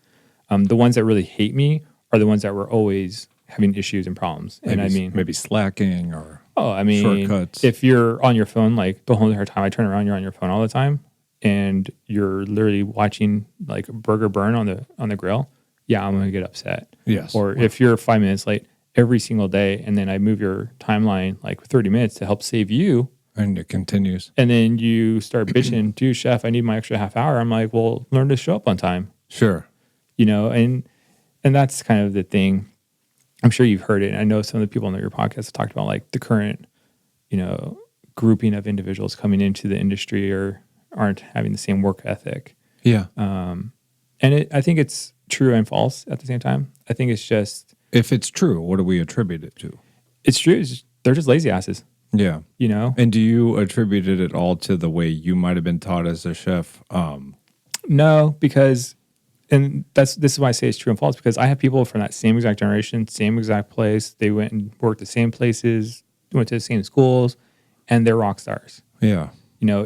The ones that really hate me are the ones that were always having issues and problems. Maybe slacking or shortcuts. If you're on your phone, like the whole entire time I turn around, you're on your phone all the time, and you're literally watching like a burger burn on the grill. Yeah, I'm gonna get upset. Yes. Or if you're 5 minutes late every single day, and then I move your timeline like 30 minutes to help save you, and it continues, and then you start bitching, dude, chef, I need my extra half hour. I'm like, well, learn to show up on time. Sure. And that's kind of the thing. I'm sure you've heard it. And I know some of the people on your podcast have talked about like the current, grouping of individuals coming into the industry or aren't having the same work ethic. Yeah. I think it's true and false at the same time. I think it's just... If it's true, what do we attribute it to? It's true. They're just lazy asses. Yeah. And do you attribute it at all to the way you might have been taught as a chef? No, because... And this is why I say it's true and false, because I have people from that same exact generation, same exact place. They went and worked the same places, went to the same schools, and they're rock stars. Yeah. For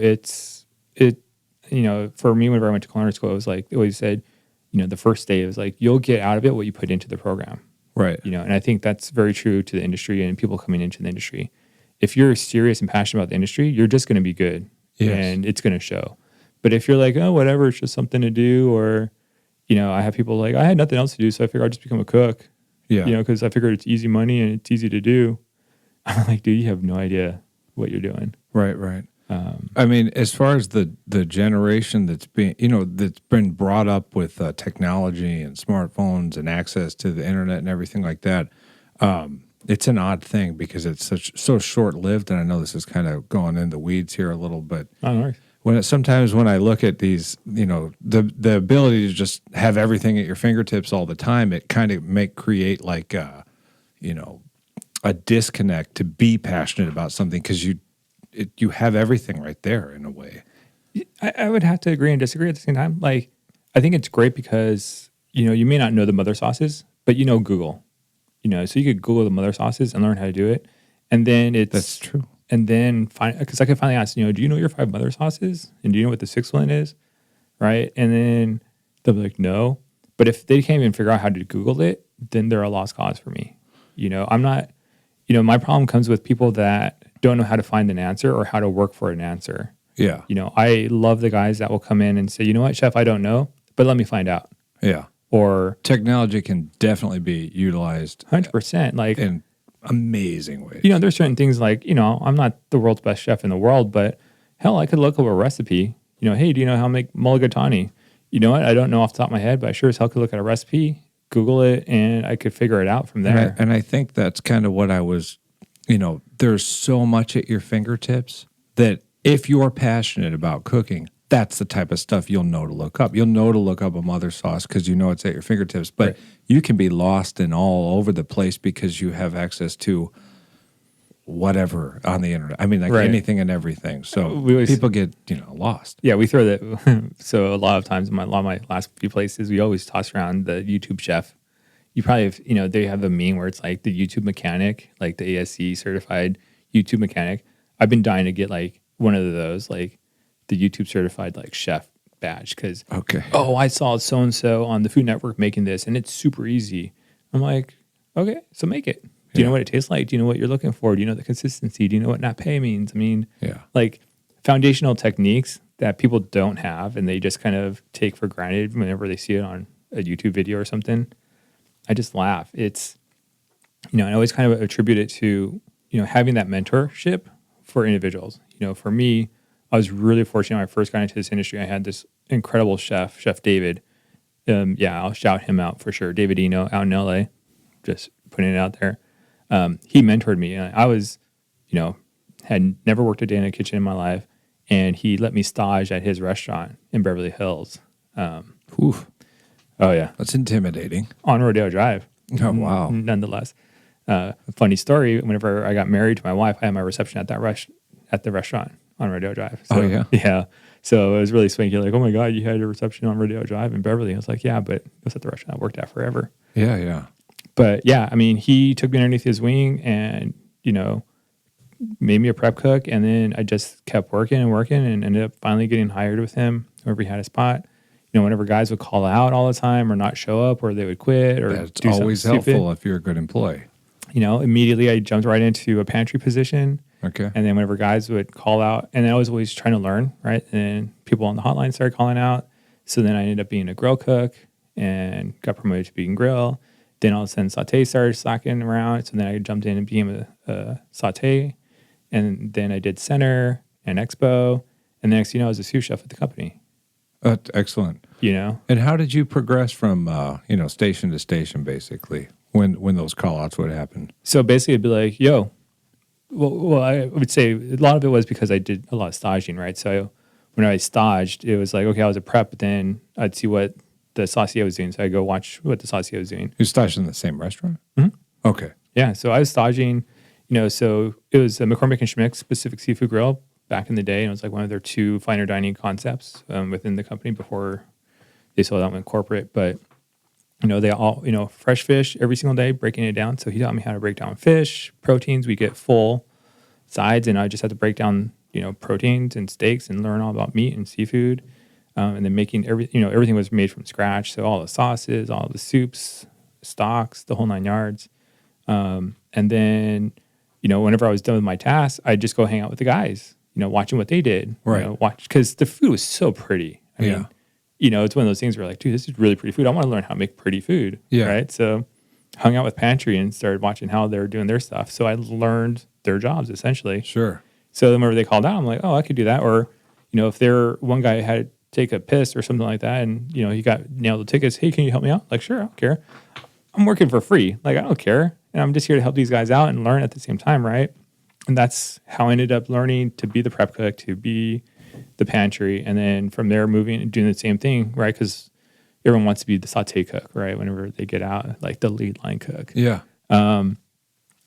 me, whenever I went to culinary school, it was like, they always said, the first day, it was like, you'll get out of it what you put into the program. Right. And I think that's very true to the industry and people coming into the industry. If you're serious and passionate about the industry, you're just going to be good. Yes. And it's going to show. But if you're like, oh, whatever, it's just something to do, or... I have people like, I had nothing else to do, so I figured I'd just become a cook. Yeah. Because I figured it's easy money and it's easy to do. I'm like, dude, you have no idea what you're doing. Right. As far as the generation that's been brought up with technology and smartphones and access to the internet and everything like that, it's an odd thing because it's so short-lived. And I know this is kind of going in the weeds here a little bit. Oh, no worries. Sometimes when I look at these, the ability to just have everything at your fingertips all the time, it kind of create like a disconnect to be passionate about something because you have everything right there in a way. I would have to agree and disagree at the same time. Like, I think it's great because you may not know the mother sauces, but Google, so you could Google the mother sauces and learn how to do it, and then that's true. And then, because I could finally ask, do you know your 5 mother sauces? And do you know what the 6th one is? Right? And then they'll be like, no. But if they can't even figure out how to Google it, then they're a lost cause for me. I'm not, my problem comes with people that don't know how to find an answer or how to work for an answer. Yeah. I love the guys that will come in and say, you know what, chef, I don't know, but let me find out. Yeah. Or technology can definitely be utilized 100%. Like, in amazing ways. There's certain things like, I'm not the world's best chef in the world, but hell, I could look up a recipe. Hey, do you know how to make mulligatawny? You know what? I don't know off the top of my head, but I sure as hell could look at a recipe, Google it, and I could figure it out from there. And I think that's kind of what I was, there's so much at your fingertips that if you're passionate about cooking, that's the type of stuff you'll know to look up. You'll know to look up a mother sauce because it's at your fingertips. But right. You can be lost and all over the place because you have access to whatever on the internet. I mean, like right. Anything and everything. So people get, lost. Yeah, we throw that. So a lot of times in a lot of my last few places, we always toss around the YouTube chef. You probably have, they have a meme where it's like the YouTube mechanic, like the ASC certified YouTube mechanic. I've been dying to get like one of those, like the YouTube certified like chef badge because I saw so-and-so on the Food Network making this and it's super easy. I'm like, okay, so make it. Do you know what it tastes like? Do you know what you're looking for? Do you know the consistency? Do you know what nappe means? I mean, like foundational techniques that people don't have and they just kind of take for granted whenever they see it on a YouTube video or something. I just laugh. and I always kind of attribute it to, having that mentorship for individuals. For me, I was really fortunate when I first got into this industry. I had this incredible chef, Chef David. I'll shout him out for sure. David Eno out in LA, just putting it out there. He mentored me. I was, had never worked a day in a kitchen in my life, and he let me stage at his restaurant in Beverly Hills. Oof. Oh yeah, That's intimidating. on Rodeo Drive. Oh, wow. Nonetheless, funny story. Whenever I got married to my wife, I had my reception at at the restaurant on Rodeo Drive. So, Oh, yeah? Yeah. So it was really swanky. Like, oh my God, you had your reception on Rodeo Drive in Beverly. I was like, yeah, but it was at the restaurant I worked at forever. Yeah, yeah. But yeah, I mean, he took me underneath his wing and, made me a prep cook. And then I just kept working and ended up finally getting hired with him whenever he had a spot. Whenever guys would call out all the time or not show up or they would quit or That's do always something stupid, helpful if you're a good employee. Immediately I jumped right into a pantry position. Okay. And then whenever guys would call out, and I was always trying to learn, right? And then people on the hotline started calling out. So then I ended up being a grill cook and got promoted to being grill. Then all of a sudden saute started slacking around. So then I jumped in and became a saute. And then I did center and expo. And the next thing you know, I was a sous chef at the company. Excellent. And how did you progress from, station to station, basically, when those call-outs would happen? So basically it'd be like, yo, well, I would say a lot of it was because I did a lot of staging, right? So when I staged, it was like, okay, I was a prep, but then I'd see what the saucier was doing. So I'd go watch what the saucier was doing. You staged in the same restaurant? Mm-hmm. Okay. Yeah, so I was staging, so it was a McCormick and Schmick's Pacific Seafood Grill back in the day. And it was like one of their 2 finer dining concepts within the company before they sold out went corporate. But, they all, fresh fish every single day, breaking it down. So he taught me how to break down fish, proteins. We get full sides, and I just had to break down, proteins and steaks and learn all about meat and seafood. And then making everything was made from scratch. So all the sauces, all the soups, stocks, the whole 9 yards. And then, whenever I was done with my tasks, I'd just go hang out with the guys, watching what they did. Right. Because the food was so pretty. I mean, it's one of those things where like, dude, this is really pretty food. I want to learn how to make pretty food. Yeah. Right. So hung out with Pantry and started watching how they were doing their stuff. So I learned their jobs essentially. Sure. So whenever they called out, I'm like, oh, I could do that. Or, if one guy had to take a piss or something like that and, he got nailed the tickets. Hey, can you help me out? Like, sure, I don't care. I'm working for free. Like, I don't care. And I'm just here to help these guys out and learn at the same time, right? And that's how I ended up learning to be the prep cook, to be the pantry. And then from there, moving and doing the same thing, right? Because everyone wants to be the saute cook, right? Whenever they get out, like the lead line cook. Yeah.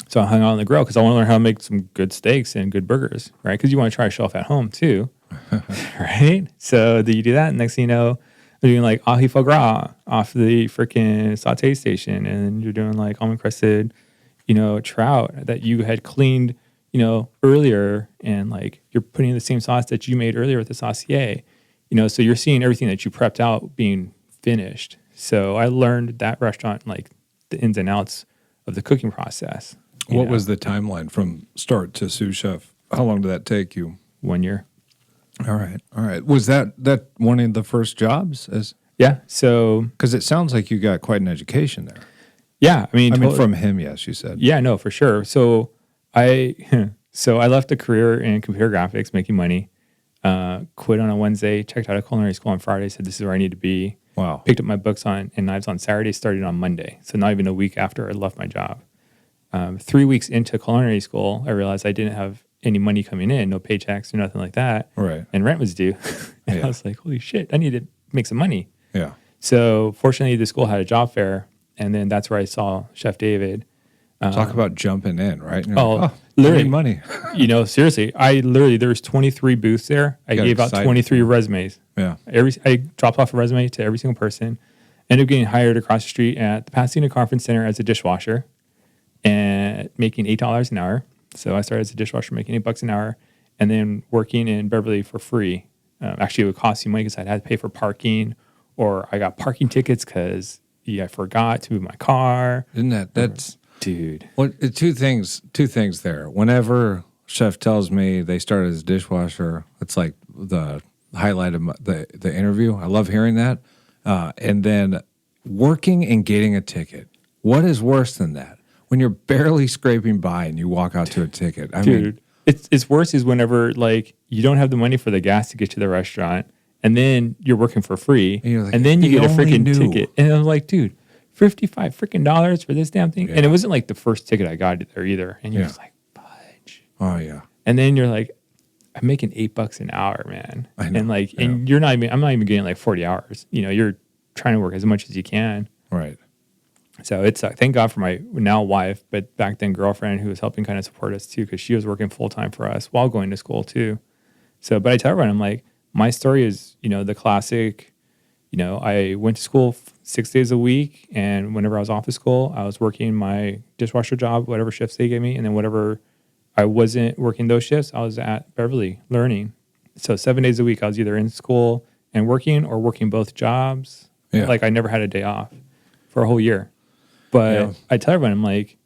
So I hung out on the grill because I want to learn how to make some good steaks and good burgers, right? Because you want to try yourself at home too, right? So you do that, and next thing you know, you're doing like ahi foie gras off the freaking saute station, and you're doing like almond crusted, trout that you had cleaned, earlier, and like you're putting the same sauce that you made earlier with the saucier, so you're seeing everything that you prepped out being finished. So I learned that restaurant, like the ins and outs of the cooking process. What was the timeline from start to sous chef? How long did that take you? 1 year. All right. Was that one of the first jobs? Yeah. So, because it sounds like you got quite an education there. Yeah, I mean, from him, yes, you said. Yeah, no, for sure. So I left a career in computer graphics, making money. Quit on a Wednesday, checked out of Culinary School on Friday, said this is where I need to be. Wow. Picked up my books and knives on Saturday, started on Monday. So not even a week after I left my job. 3 weeks into Culinary School, I realized I didn't have any money coming in, no paychecks or nothing like that. Right. And rent was due. And Yeah. I was like, holy shit, I need to make some money. Yeah. So fortunately, the school had a job fair. And then that's where I saw Chef David. Talk about jumping in, right? Literally. Money. Seriously, there was 23 booths there. I gave out 23 resumes. Yeah. I dropped off a resume to every single person. Ended up getting hired across the street at the Pasadena Conference Center as a dishwasher and making $8 an hour. So I started as a dishwasher making $8 an hour, and then working in Beverly for free. Actually, it would cost you money because I had to pay for parking, or I got parking tickets because I forgot to move my car. Isn't that's dude? Well, two things there. Whenever chef tells me they started as a dishwasher, it's like the highlight of the interview. I love hearing that. And then working and getting a ticket. What is worse than that? when you're barely scraping by and you walk out to a ticket. I mean, it's worse is whenever like you don't have the money for the gas to get to the restaurant, and then you're working for free, and then you get a freaking ticket, and I'm like, dude, $55 freaking for this damn thing, and it wasn't like the first ticket I got there either, and you're just like, fudge. Oh yeah, and then you're like, I'm making $8 an hour, man, and like, and I'm not even getting like 40 hours. You know, you're trying to work as much as you can, right? So it's thank God for my now wife, but back then girlfriend who was helping kind of support us too, because she was working full time for us while going to school too. So, but I tell everyone, I'm like, my story is, you know, the classic, you know, I went to school 6 days a week, and whenever I was off of school, I was working my dishwasher job, whatever shifts they gave me, and then whatever I wasn't working those shifts, I was at Beverly learning. So 7 days a week, I was either in school and working or working both jobs. Yeah. Like I never had a day off for a whole year. But I tell everyone, I'm like,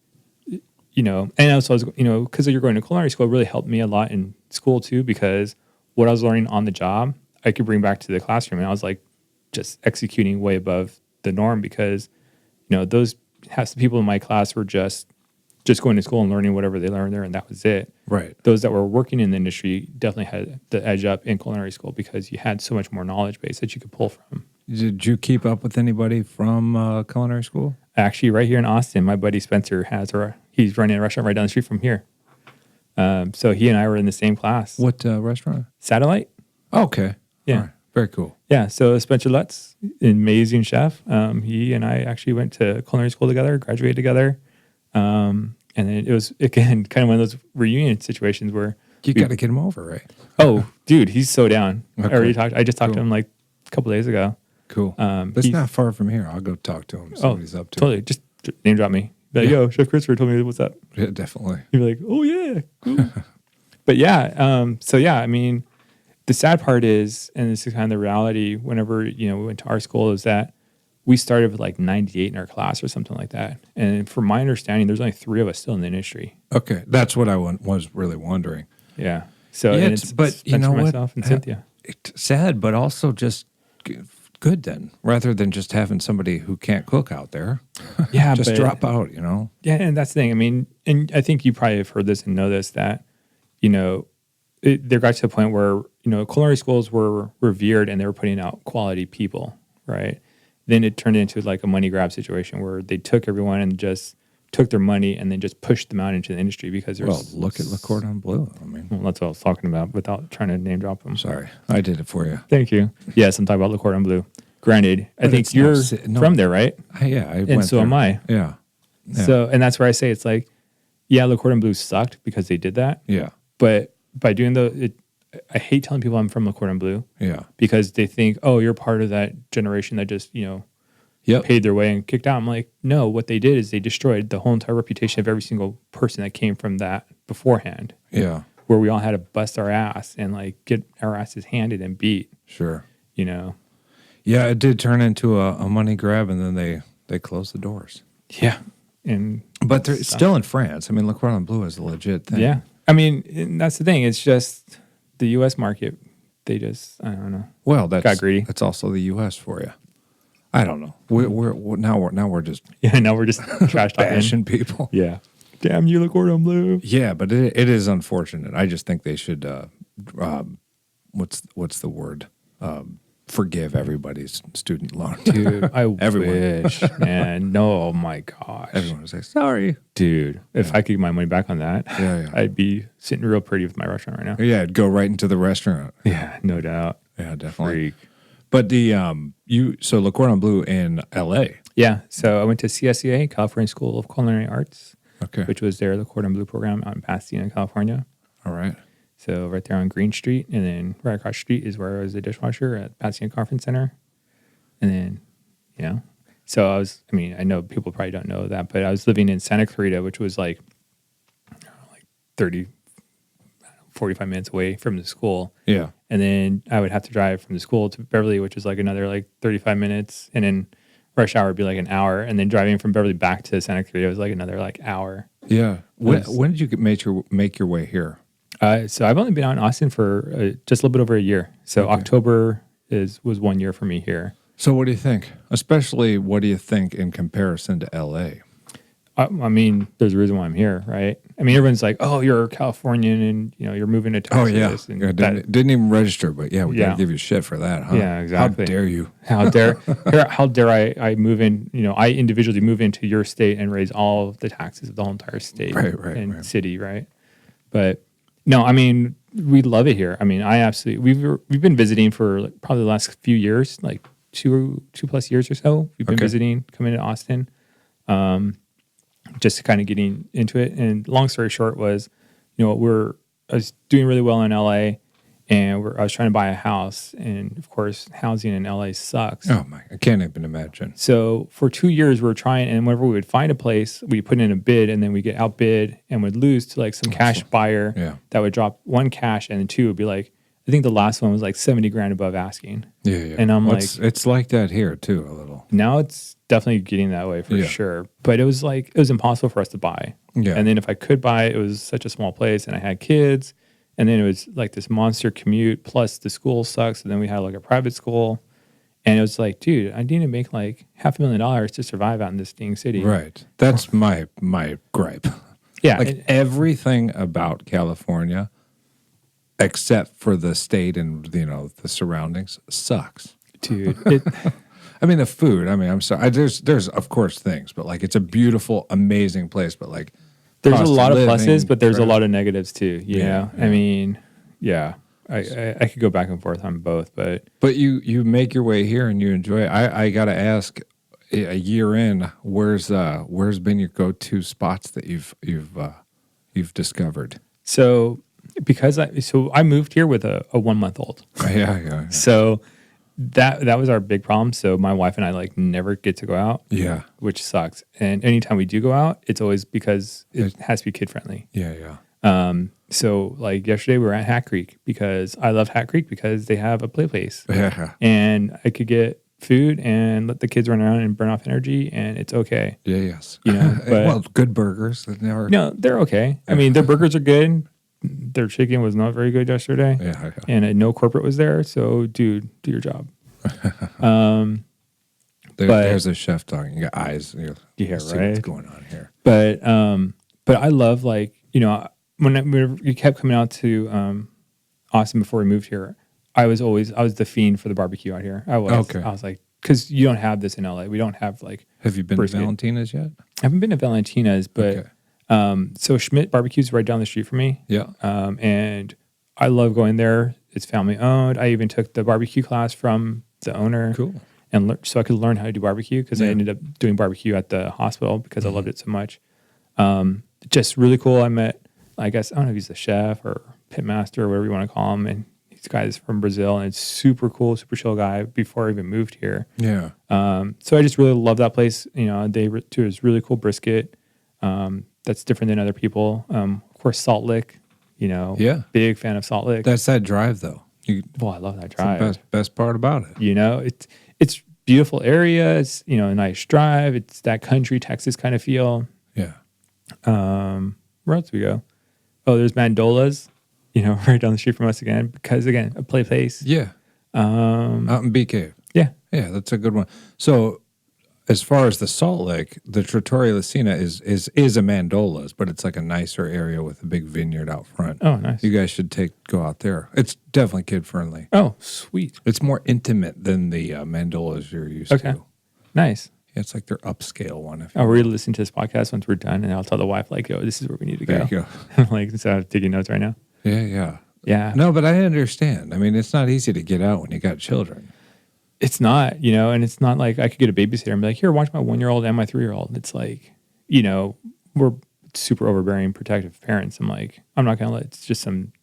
you know, and also, you know, because you're going to culinary school, it really helped me a lot in school too, because what I was learning on the job, I could bring back to the classroom. And I was like, just executing way above the norm, because, you know, those half the people in my class were just going to school and learning whatever they learned there, and that was it. Right. Those that were working in the industry definitely had the edge up in culinary school, because you had so much more knowledge base that you could pull from. Did you keep up with anybody from culinary school? Actually, right here in Austin, my buddy Spencer he's running a restaurant right down the street from here. So he and I were in the same class. What restaurant? Satellite. Oh, okay. Yeah. Right. Very cool. Yeah. So Spencer Lutz, amazing chef. He and I actually went to culinary school together, graduated together. And then it was, again, kind of one of those reunion situations where you got to get him over, right? Oh, dude, he's so down. Okay. I just talked to him like a couple days ago. Cool. But it's not far from here. I'll go talk to him, see what he's up to. Totally. Just name drop me. Be like, yo, Chef Christopher told me what's up. Yeah, definitely. You'd be like, oh, yeah. Cool. But yeah, so yeah, I mean, the sad part is, and this is kind of the reality, whenever, you know, we went to our school, is that we started with like 98 in our class or something like that. And from my understanding, there's only 3 of us still in the industry. Okay. That's what I was really wondering. Yeah. So, yeah, but you know what? Myself and Cynthia. It's sad, but also just good then, rather than just having somebody who can't cook out there. Yeah, just drop out, you know? Yeah, and that's the thing. I mean, and I think you probably have heard this and know this, that, you know, there got to a point where, you know, culinary schools were revered and they were putting out quality people, right? Then it turned into like a money grab situation where they took everyone and just took their money and then just pushed them out into the industry, because there's... Well, look at Cordon Bleu. I mean... Well, that's what I was talking about without trying to name drop them. Sorry. I did it for you. Thank you. Yes, I'm talking about Cordon Bleu. Granted, I think you're from there, right? Yeah, and so am I. Yeah. So, and that's where I say it's like, yeah, Le Cordon Bleu sucked because they did that. Yeah. But by doing I hate telling people I'm from Le Cordon Bleu. Yeah. Because they think, oh, you're part of that generation that just, you know, paid their way and kicked out. I'm like, no, what they did is they destroyed the whole entire reputation of every single person that came from that beforehand. Yeah. Where we all had to bust our ass and like get our asses handed and beat. Sure. You know? Yeah, it did turn into a money grab, and then they closed the doors. Yeah. But they're still in France. I mean, Le Cordon Bleu is a legit thing. Yeah. I mean, that's the thing. It's just the U.S. market, they just, I don't know. Well, got greedy. That's also the U.S. for you. I don't know. Now we're just trash bashing people. Yeah. Damn you, Le Cordon Bleu. Yeah, but it is unfortunate. I just think they should what's the word? Forgive everybody's student loan. Dude, I wish, man. No, oh my gosh. Everyone would say, sorry. Dude, if I could get my money back on that, I'd be sitting real pretty with my restaurant right now. Yeah, it'd go right into the restaurant. Yeah, no doubt. Yeah, definitely. Freak. But so Le Cordon Bleu in L.A. Yeah, so I went to CSEA, California School of Culinary Arts, which was their Le Cordon Bleu program out in Pasadena, California. All right. So right there on Green Street, and then right across the street is where I was a dishwasher at Pasadena Conference Center. And then, you know, so I know people probably don't know that, but I was living in Santa Clarita, which was like 45 minutes away from the school. Yeah. And then I would have to drive from the school to Beverly, which was like another like 35 minutes. And then rush hour would be like an hour. And then driving from Beverly back to Santa Clarita was like another like hour. Yeah. When did you make your way here? So I've only been out in Austin for just a little bit over a year. So October was 1 year for me here. So what do you think? Especially, what do you think in comparison to LA? I mean, there's a reason why I'm here, right? I mean, everyone's like, "Oh, you're a Californian, and you're moving to Oh Texas." yeah, And yeah didn't even register, but yeah, we gotta give you shit for that, huh? Yeah, exactly. How dare you? How dare I move in? I individually move into your state and raise all of the taxes of the whole entire state and city, right? But no, I mean, we love it here. I mean, I absolutely we've been visiting for like probably the last few years, like two plus years or so. We've been visiting, coming to Austin. Just kind of getting into it. And long story short was, I was doing really well in LA, and I was trying to buy a house, and of course, housing in LA sucks. Oh my, I can't even imagine. So for 2 years, we were trying, and whenever we would find a place, we put in a bid, and then we get outbid and would lose to like some cash buyer that would drop one cash, and then two would be like, I think the last one was like 70 grand above asking. Yeah. And I'm it's like that here too, a little. Now it's definitely getting that way for sure. But it was impossible for us to buy. Yeah. And then if I could buy, it was such a small place, and I had kids, and then it was like this monster commute, plus the school sucks. And then we had like a private school, and it was like, dude, I need to make like $500,000 to survive out in this dang city. Right. That's my gripe. Yeah. Like everything about California, except for the state and the surroundings, sucks, dude. I mean, the food. I mean, I'm sorry. There's of course things, but like it's a beautiful, amazing place. But like, there's a lot of pluses, but there's a lot of negatives too. You know, I mean, I could go back and forth on both, but you make your way here and you enjoy it. I gotta ask, a year in, where's been your go-to spots that you've discovered? So I moved here with a 1 month old. Yeah. So that was our big problem. So my wife and I like never get to go out. Yeah. Which sucks. And anytime we do go out, it's always because it has to be kid friendly. Yeah. So like yesterday we were at Hat Creek because I love Hat Creek because they have a play place. Yeah. And I could get food and let the kids run around and burn off energy, and it's okay. Yeah, yes. But, well, good burgers. No, they're okay. I mean, their burgers are good. Their chicken was not very good yesterday. Yeah. And no corporate was there. So, dude, do your job. There's a chef talking. You got eyes. Yeah, see right. What's going on here? But I love when you kept coming out to Austin before we moved here. I was the fiend for the barbecue out here. I was. Okay. I was like, because you don't have this in LA. We don't have like. Have you been to Valentina's yet? I haven't been to Valentina's, but so Schmidt Barbecue's right down the street from me. Yeah. And I love going there. It's family owned. I even took the barbecue class from the owner. Cool. And so I could learn how to do barbecue because I ended up doing barbecue at the hospital because I loved it so much. Just really cool. I met, I guess, I don't know if he's a chef or pit master or whatever you want to call him. And this guy is from Brazil, and it's super cool, super chill guy before I even moved here. Yeah. So I just really love that place. They do this really cool brisket that's different than other people. Of course, Salt Lick, big fan of Salt Lick. That's that drive, though. I love that drive. That's the best part about it. It's beautiful area. It's, a nice drive. It's that country Texas kind of feel. Yeah. Where else do we go? Oh, there's Mandola's, right down the street from us again, because again, a play place. Yeah. Out in Bee Cave. Yeah. Yeah, that's a good one. So as far as the Salt Lick, the Trattoria Lucina is a Mandola's, but it's like a nicer area with a big vineyard out front. Oh, nice. You guys should go out there. It's definitely kid friendly. Oh, sweet. It's more intimate than the Mandola's you're used to. Nice. Yeah, it's like their upscale one. I'll re-listen to this podcast once we're done, and I'll tell the wife, like, yo, this is where we need to go. There you go. Like, instead of taking notes right now. Yeah. No, but I understand. I mean, it's not easy to get out when you got children. It's not, and it's not like I could get a babysitter and be like, here, watch my 1-year-old and my 3-year-old. It's like, we're super overbearing, protective parents. I'm like, I'm not going to let just some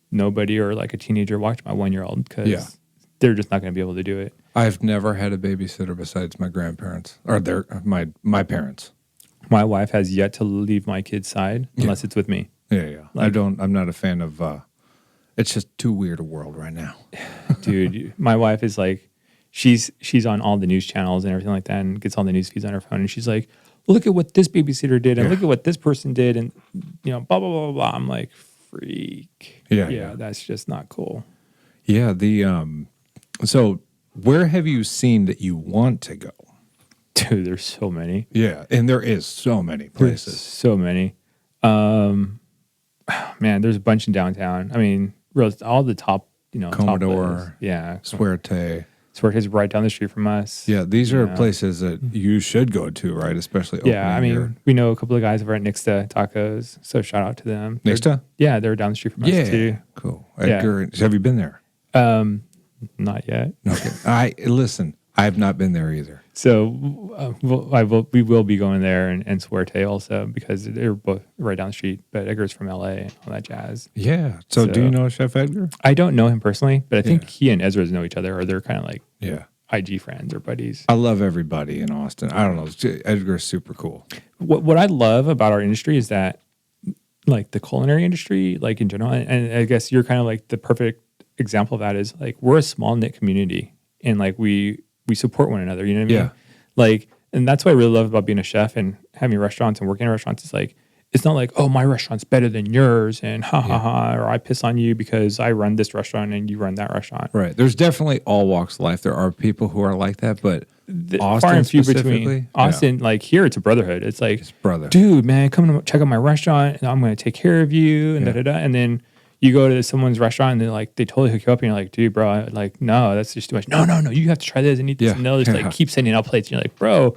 nobody or like a teenager watch my 1-year-old because they're just not going to be able to do it. I've never had a babysitter besides my grandparents or my parents. My wife has yet to leave my kid's side unless it's with me. Yeah. I'm not a fan of, it's just too weird a world right now. Dude, my wife is like, she's on all the news channels and everything like that and gets all the news feeds on her phone. And she's like, look at what this babysitter did and look at what this person did. And, blah, blah, blah, blah. I'm like, freak. Yeah, that's just not cool. Yeah. So where have you seen that you want to go? Dude, there's so many. Yeah, and there is so many There's places. so many. Man, there's a bunch in downtown. I mean, all the top, Commodore, top yeah. Suerte. Suerte's right down the street from us. Yeah, these are places that you should go to, right? Especially opening I mean, we know a couple of guys over at Nixta Tacos, so shout out to them. Nixta? Yeah, they're down the street from us too. Cool. Edgar, have you been there? Not yet. Okay. Listen, I have not been there either. So we will be going there and Suerte also because they're both right down the street. But Edgar's from LA and all that jazz. Yeah. So do you know Chef Edgar? I don't know him personally, but I think he and Ezras know each other, or they're kind of like IG friends or buddies. I love everybody in Austin. I don't know. Edgar's super cool. What I love about our industry is that, like the culinary industry, like in general, and I guess you're kind of like the perfect example of that is like we're a small knit community and like we support one another. You know what I mean? Yeah. Like, and that's what I really love about being a chef and having restaurants and working in restaurants. It's like, it's not like, oh, my restaurant's better than yours and ha ha ha, or I piss on you because I run this restaurant and you run that restaurant. Right. There's definitely all walks of life. There are people who are like that, but Austin far and few specifically, between. Austin, like here, it's a brotherhood. It's like, brother, dude, man, come to check out my restaurant and I'm going to take care of you and da da da. And then you go to someone's restaurant and they're like, they totally hook you up and you're like, dude, bro, like, no, that's just too much. No, you have to try this and eat this. And they'll just like keep sending out plates. And you're like, bro,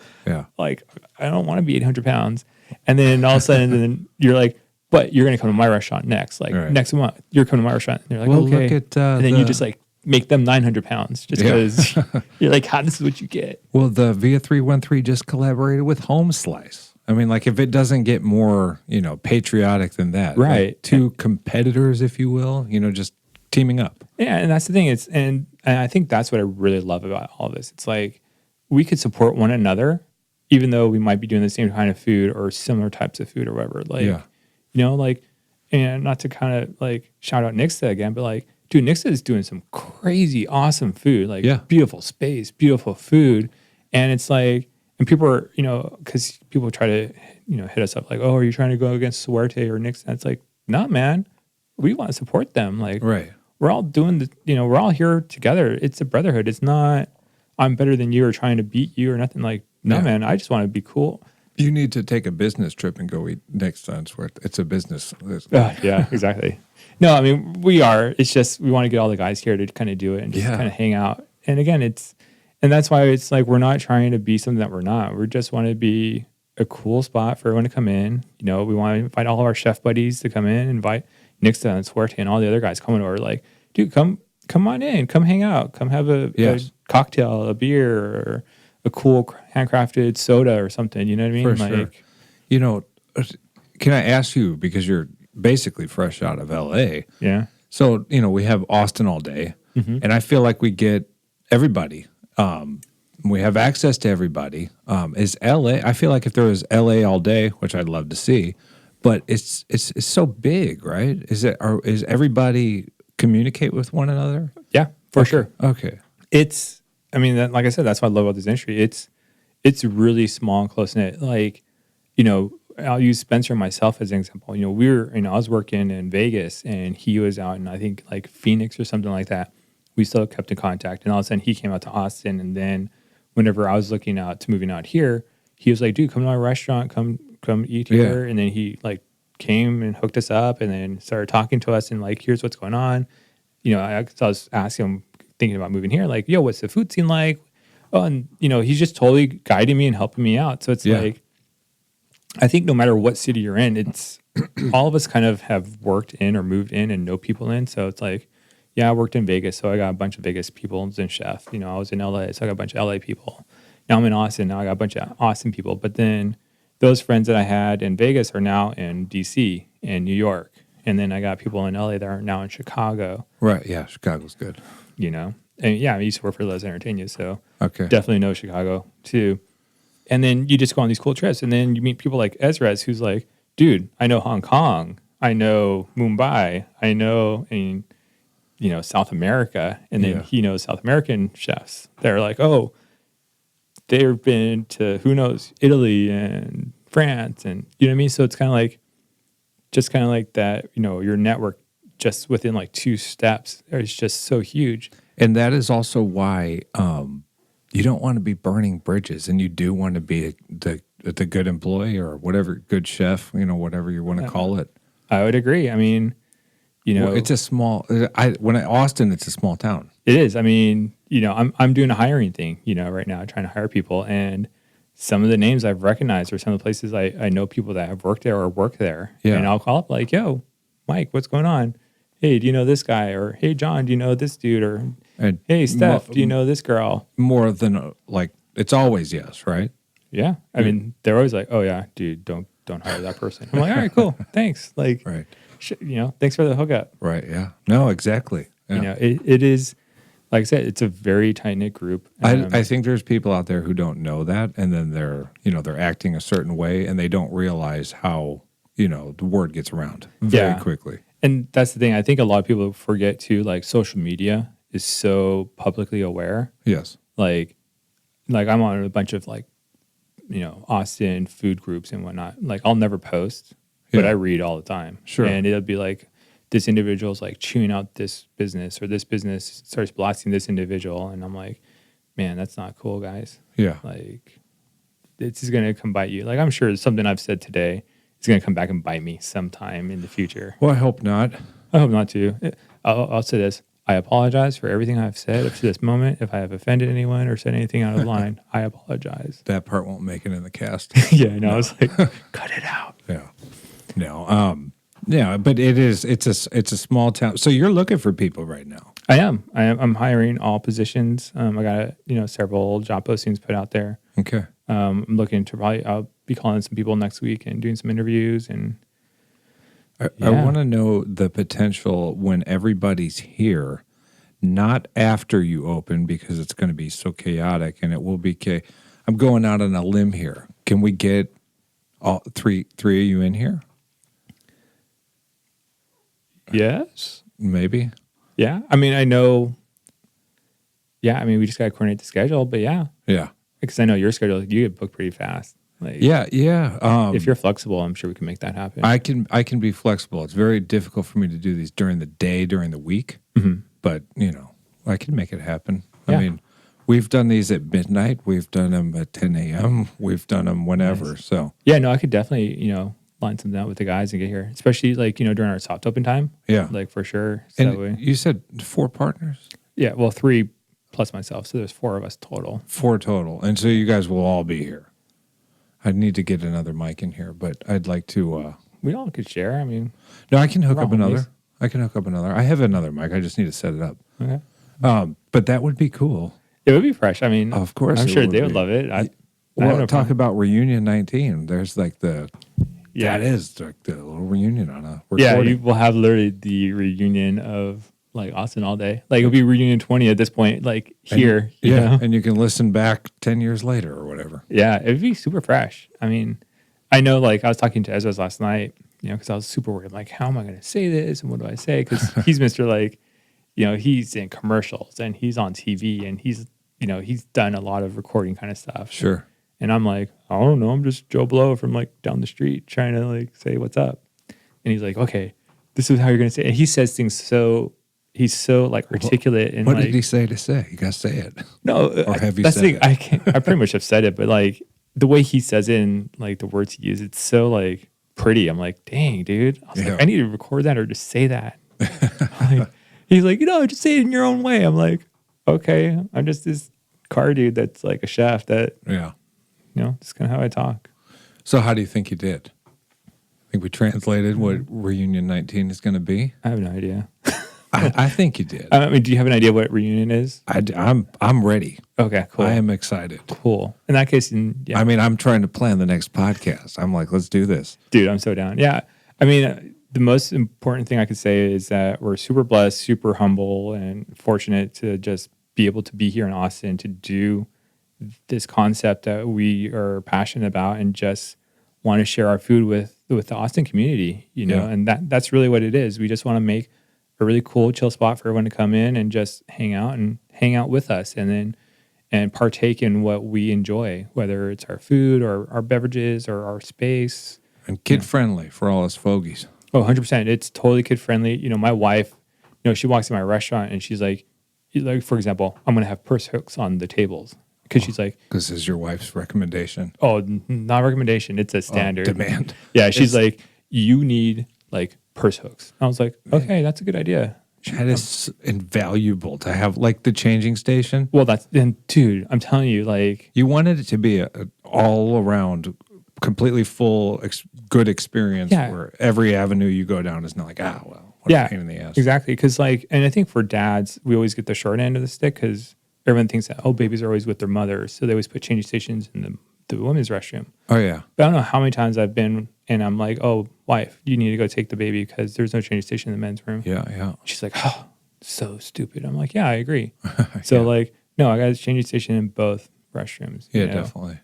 like, I don't want to be 800 pounds. And then all of a sudden, then you're like, but you're going to come to my restaurant next. Like next month, you're coming to my restaurant. And they're like, well, okay. Look at, and then you just like make them 900 pounds just because you're like, this is what you get. Well, the Via 313 just collaborated with Home Slice. I mean, like if it doesn't get more, patriotic than that. Right. Like two competitors, if you will, just teaming up. Yeah. And that's the thing. And I think that's what I really love about all of this. It's like we could support one another, even though we might be doing the same kind of food or similar types of food or whatever. Like, and not to kind of like shout out Nixta again, but like, dude, Nixta is doing some crazy, awesome food, like beautiful space, beautiful food. And it's like, and people are, because people try to, hit us up like, oh, are you trying to go against Suerte or Nixta? And it's like, no, man, we want to support them. Like, we're all doing we're all here together. It's a brotherhood. It's not, I'm better than you or trying to beat you or nothing. Like, no, man, I just want to be cool. You need to take a business trip and go eat next time. It's a business. Yeah, exactly. No, I mean, we are. It's just we want to get all the guys here to kind of do it and just kind of hang out. And again, and that's why it's like we're not trying to be something that we're not. We just want to be a cool spot for everyone to come in. We want to invite all of our chef buddies to come in, invite Nixta and Suerte and all the other guys coming over. Like, dude, come on in, come hang out, come have a cocktail, a beer, or a cool handcrafted soda or something. You know what I mean? For sure. Can I ask you, because you're basically fresh out of LA. Yeah. So, we have Austin all day, and I feel like we get everybody. We have access to everybody. Is LA? I feel like if there was LA all day, which I'd love to see, but it's so big, right? Is everybody communicate with one another? Yeah, for sure. Okay. Like I said, that's what I love about this industry. It's really small and close knit. Like, I'll use Spencer and myself as an example. I was working in Vegas and he was out in, I think, like Phoenix or something like that. We still kept in contact. And all of a sudden he came out to Austin. And then whenever I was looking out to moving out here, he was like, dude, come to my restaurant, come eat here. And then he like came and hooked us up and then started talking to us and like, here's what's going on. I was asking him, thinking about moving here, like, yo, what's the food scene like? Oh, and he's just totally guiding me and helping me out. So it's like, I think no matter what city you're in, it's all of us kind of have worked in or moved in and know people in. So it's like, I worked in Vegas, so I got a bunch of Vegas people as a chef. I was in LA, so I got a bunch of LA people. Now I'm in Austin, now I got a bunch of Austin people. But then those friends that I had in Vegas are now in DC and New York. And then I got people in LA that are now in Chicago. Right, yeah, Chicago's good. And I used to work for Les Entertainment, so okay, definitely know Chicago too. And then you just go on these cool trips, and then you meet people like Ezras, who's like, dude, I know Hong Kong, I know Mumbai, I know, South America, and then he knows South American chefs. They're like, oh, they've been to, who knows, Italy and France, and you know what I mean? So it's kind of like that, your network just within like 2 steps is just so huge. And that is also why you don't want to be burning bridges, and you do want to be the good employee or whatever, good chef, whatever you want to call it. I would agree. I mean, Well, it's a small. Austin, it's a small town. It is. I mean, I'm doing a hiring thing, right now, trying to hire people, and some of the names I've recognized are some of the places I know people that have worked there or work there. Yeah. And I'll call up like, yo, Mike, what's going on? Hey, do you know this guy? Or hey, John, do you know this dude? Or hey, Steph, do you know this girl? More than it's always yes, right? Yeah. I mean, they're always like, oh yeah, dude, don't hire that person. I'm like, all right, cool, thanks. Like, right. Thanks for the hookup. Right. Yeah. No, exactly. Yeah. It is. Like I said, it's a very tight-knit group. I think there's people out there who don't know that, and then they're acting a certain way, and they don't realize how, the word gets around very quickly. And that's the thing. I think a lot of people forget too, like social media is so publicly aware. Yes. Like I'm on a bunch of Austin food groups and whatnot. Like I'll never post, but I read all the time. Sure. And it'll be like, this individual's like chewing out this business, or this business starts blasting this individual. And I'm like, man, that's not cool, guys. Yeah. Like, this is going to come bite you. Like, I'm sure something I've said today is going to come back and bite me sometime in the future. Well, I hope not. I hope not too. I'll say this. I apologize for everything I've said up to this moment. If I have offended anyone or said anything out of line, I apologize. That part won't make it in the cast. Yeah, no. I was like, cut it out. Yeah. No. Yeah, but it's a small town. So you're looking for people right now. I am. I'm hiring all positions. I got several job postings put out there. Okay. I'm looking to I'll be calling some people next week and doing some interviews. And I want to know the potential when everybody's here, not after you open, because it's going to be so chaotic, and it will be I'm going out on a limb here. Can we get all three of you in here? Yes. Maybe. Yeah. I mean, I know. Yeah. I mean, we just got to coordinate the schedule, but yeah. Yeah. Because I know your schedule, you get booked pretty fast. Like, yeah. If you're flexible, I'm sure we can make that happen. I can be flexible. It's very difficult for me to do these during the day, during the week, but I can make it happen. Yeah. I mean, we've done these at midnight. We've done them at 10 a.m. We've done them whenever. Nice. So yeah, no, I could definitely line something out with the guys and get here, especially during our soft open time. Yeah, for sure. So and you said 4 partners? Yeah, well, 3 plus myself, so there's 4 of us total. 4 total, and so you guys will all be here. I'd need to get another mic in here, but I'd like to. We all could share. I mean, no, I can hook up another. I can hook up another. I have another mic. I just need to set it up. Okay. But that would be cool. It would be fresh. I mean, of course, I'm sure they would love it. Well, talk about Reunion 19. There's like that is like the little reunion on a recording. Yeah, we'll have literally the reunion of like Austin all day. Like it'll be reunion 20 at this point, like here. And you can listen back 10 years later or whatever. Yeah, it'd be super fresh. I mean, I know like I was talking to Ezras last night, because I was super worried. Like, how am I going to say this? And what do I say? Because he's Mr. like, he's in commercials and he's on TV and he's done a lot of recording kind of stuff. Sure. And I'm like, I don't know. I'm just Joe Blow from like down the street trying to like say what's up. And he's like, okay, this is how you're going to say it. And he says things he's so like articulate. And what did he say to say? You got to say it. No. Or have you that's said the thing. it? I pretty much have said it, but like the way he says it and like the words he uses, it's so like pretty. I'm like, dang, dude. I was like, I need to record that or just say that. He's like, just say it in your own way. I'm like, okay, I'm just this car dude that's like a chef that, it's kind of how I talk. So how do you think you did? I think we translated what Reunion 19 is going to be. I have no idea. I think you did. I mean, do you have an idea what Reunion is? I'm ready. Okay, cool. I am excited. Cool. In that case, I mean, I'm trying to plan the next podcast. I'm like, let's do this. Dude, I'm so down. Yeah. I mean, the most important thing I could say is that we're super blessed, super humble, and fortunate to just be able to be here in Austin to do this concept that we are passionate about and just want to share our food with the Austin community, and that's really what it is. We just want to make a really cool, chill spot for everyone to come in and just hang out with us and partake in what we enjoy, whether it's our food or our beverages or our space. And kid-friendly for all us fogies. Oh, 100%. It's totally kid-friendly. My wife, she walks in my restaurant and she's like, for example, I'm going to have purse hooks on the tables because she's like, this is your wife's recommendation. oh, not a recommendation. It's a standard demand. Yeah, she's like, you need like purse hooks. I was like, okay, that's a good idea. That is invaluable to have, like the changing station. Well, dude, I'm telling you, like, you wanted it to be a all around, completely full, good experience where every avenue you go down is not like, what a pain in the ass. Exactly. Because like, and I think for dads, we always get the short end of the stick because everyone thinks that, babies are always with their mothers. So they always put changing stations in the women's restroom. Oh, yeah. But I don't know how many times I've been and I'm like, oh, wife, you need to go take the baby because there's no changing station in the men's room. Yeah, yeah. She's like, oh, so stupid. I'm like, yeah, I agree. So like, no, I got a changing station in both restrooms. Yeah, definitely.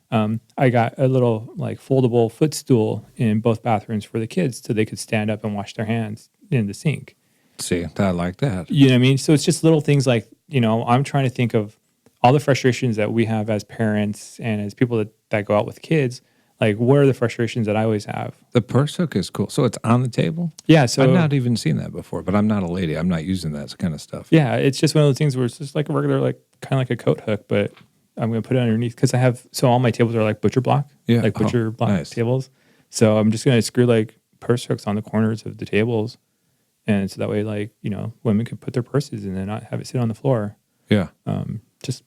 I got a little like foldable footstool in both bathrooms for the kids so they could stand up and wash their hands in the sink. See, I like that. You know what I mean? So it's just little things like, I'm trying to think of all the frustrations that we have as parents and as people that go out with kids. Like, what are the frustrations that I always have? The purse hook is cool. So it's on the table? Yeah. So I've not even seen that before, but I'm not a lady. I'm not using that kind of stuff. Yeah. It's just one of those things where it's just like a regular, like kind of like a coat hook, but I'm going to put it underneath because so all my tables are like butcher block. Yeah. Like butcher block tables. So I'm just going to screw like purse hooks on the corners of the tables. And so that way, like, women could put their purses in and not have it sit on the floor. Yeah. Just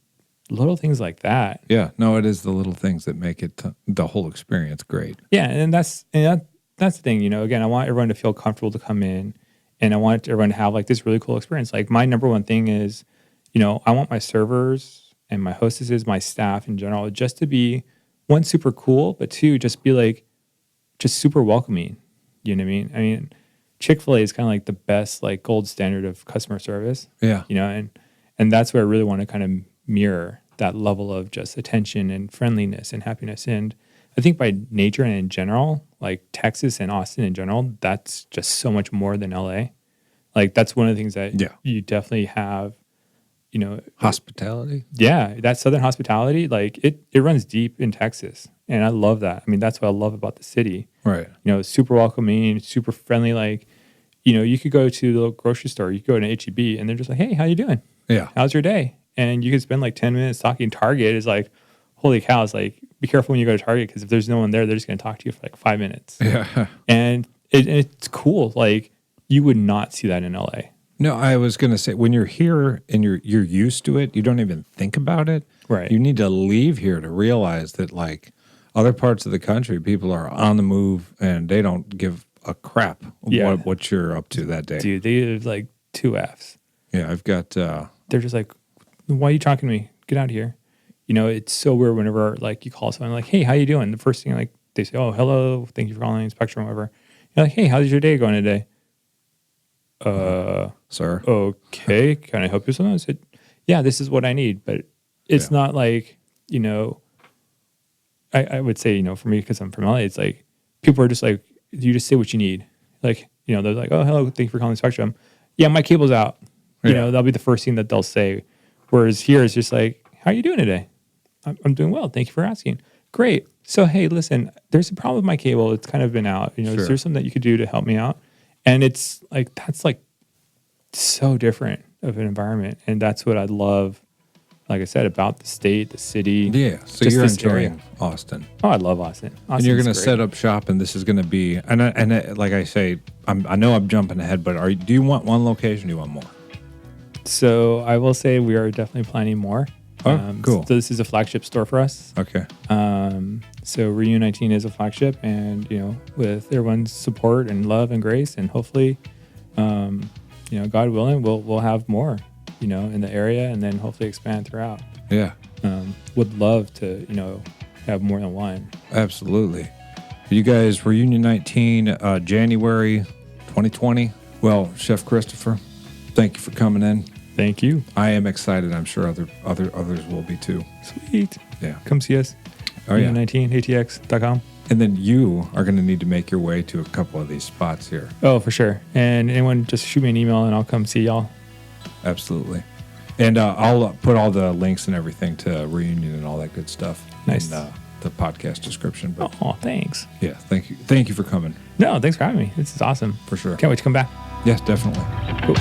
little things like that. Yeah. No, it is the little things that make it the whole experience great. Yeah. And that's the thing, again, I want everyone to feel comfortable to come in and I want everyone to have like this really cool experience. Like my number one thing is, I want my servers and my hostesses, my staff in general, just to be one, super cool, but two, just be like, just super welcoming. You know what I mean? I mean, Chick-fil-A is kind of like the best, like gold standard of customer service. Yeah. And that's where I really want to kind of mirror that level of just attention and friendliness and happiness. And I think by nature and in general, like Texas and Austin in general, that's just so much more than LA. Like that's one of the things that you definitely have, hospitality. Yeah. That Southern hospitality, like it runs deep in Texas. And I love that. I mean, that's what I love about the city. Right. Super welcoming, super friendly. Like, you could go to the grocery store, you could go to H-E-B and they're just like, hey, how you doing? Yeah. How's your day? And you could spend like 10 minutes talking. Target is like, holy cow. It's like, be careful when you go to Target because if there's no one there, they're just going to talk to you for like 5 minutes. Yeah. And it's cool. Like, you would not see that in LA. No, I was going to say, when you're here and you're used to it, you don't even think about it. Right. You need to leave here to realize that, like, other parts of the country, people are on the move and they don't give a crap what you're up to that day. Dude, they have like 2 Fs. Yeah, I've got... they're just like, why are you talking to me? Get out of here. It's so weird whenever like you call someone like, hey, how you doing? The first thing like they say, oh, hello, thank you for calling Spectrum, whatever. You're like, hey, how's your day going today? Sir. Okay, can I help you with something? I said, yeah, this is what I need. But it's not like, I would say, for me, because I'm from LA, it's like people are just like, you just say what you need. Like, they're like, oh, hello, thank you for calling Spectrum. Yeah, my cable's out. That'll be the first thing that they'll say. Whereas here it's just like, how are you doing today? I'm doing well. Thank you for asking. Great. So, hey, listen, there's a problem with my cable. It's kind of been out. Is there something that you could do to help me out? And it's like, that's like so different of an environment. And that's what I love, like I said, about the state, the city. Yeah. So you're enjoying Austin. Oh, I love Austin. And you're going to set up shop and this is going to be, and like I say, I know I'm jumping ahead, but do you want one location or do you want more? So I will say we are definitely planning more. Oh, cool. So this is a flagship store for us. Okay. So Reunion 19 is a flagship, and with everyone's support and love and grace, and hopefully, God willing, we'll have more, in the area, and then hopefully expand throughout. Yeah. Would love to, have more than one. Absolutely. You guys, Reunion 19, January 2020. Well, Chef Christopher, thank you for coming in. Thank you. I am excited. I'm sure others will be too. Sweet. Yeah. Come see us. Reunion19atx.com. And then you are going to need to make your way to a couple of these spots here. Oh, for sure. And anyone, just shoot me an email and I'll come see y'all. Absolutely. And I'll put all the links and everything to Reunion and all that good stuff in the podcast description. But, thanks. Yeah, thank you. Thank you for coming. No, thanks for having me. This is awesome. For sure. Can't wait to come back. Yes, definitely. Cool.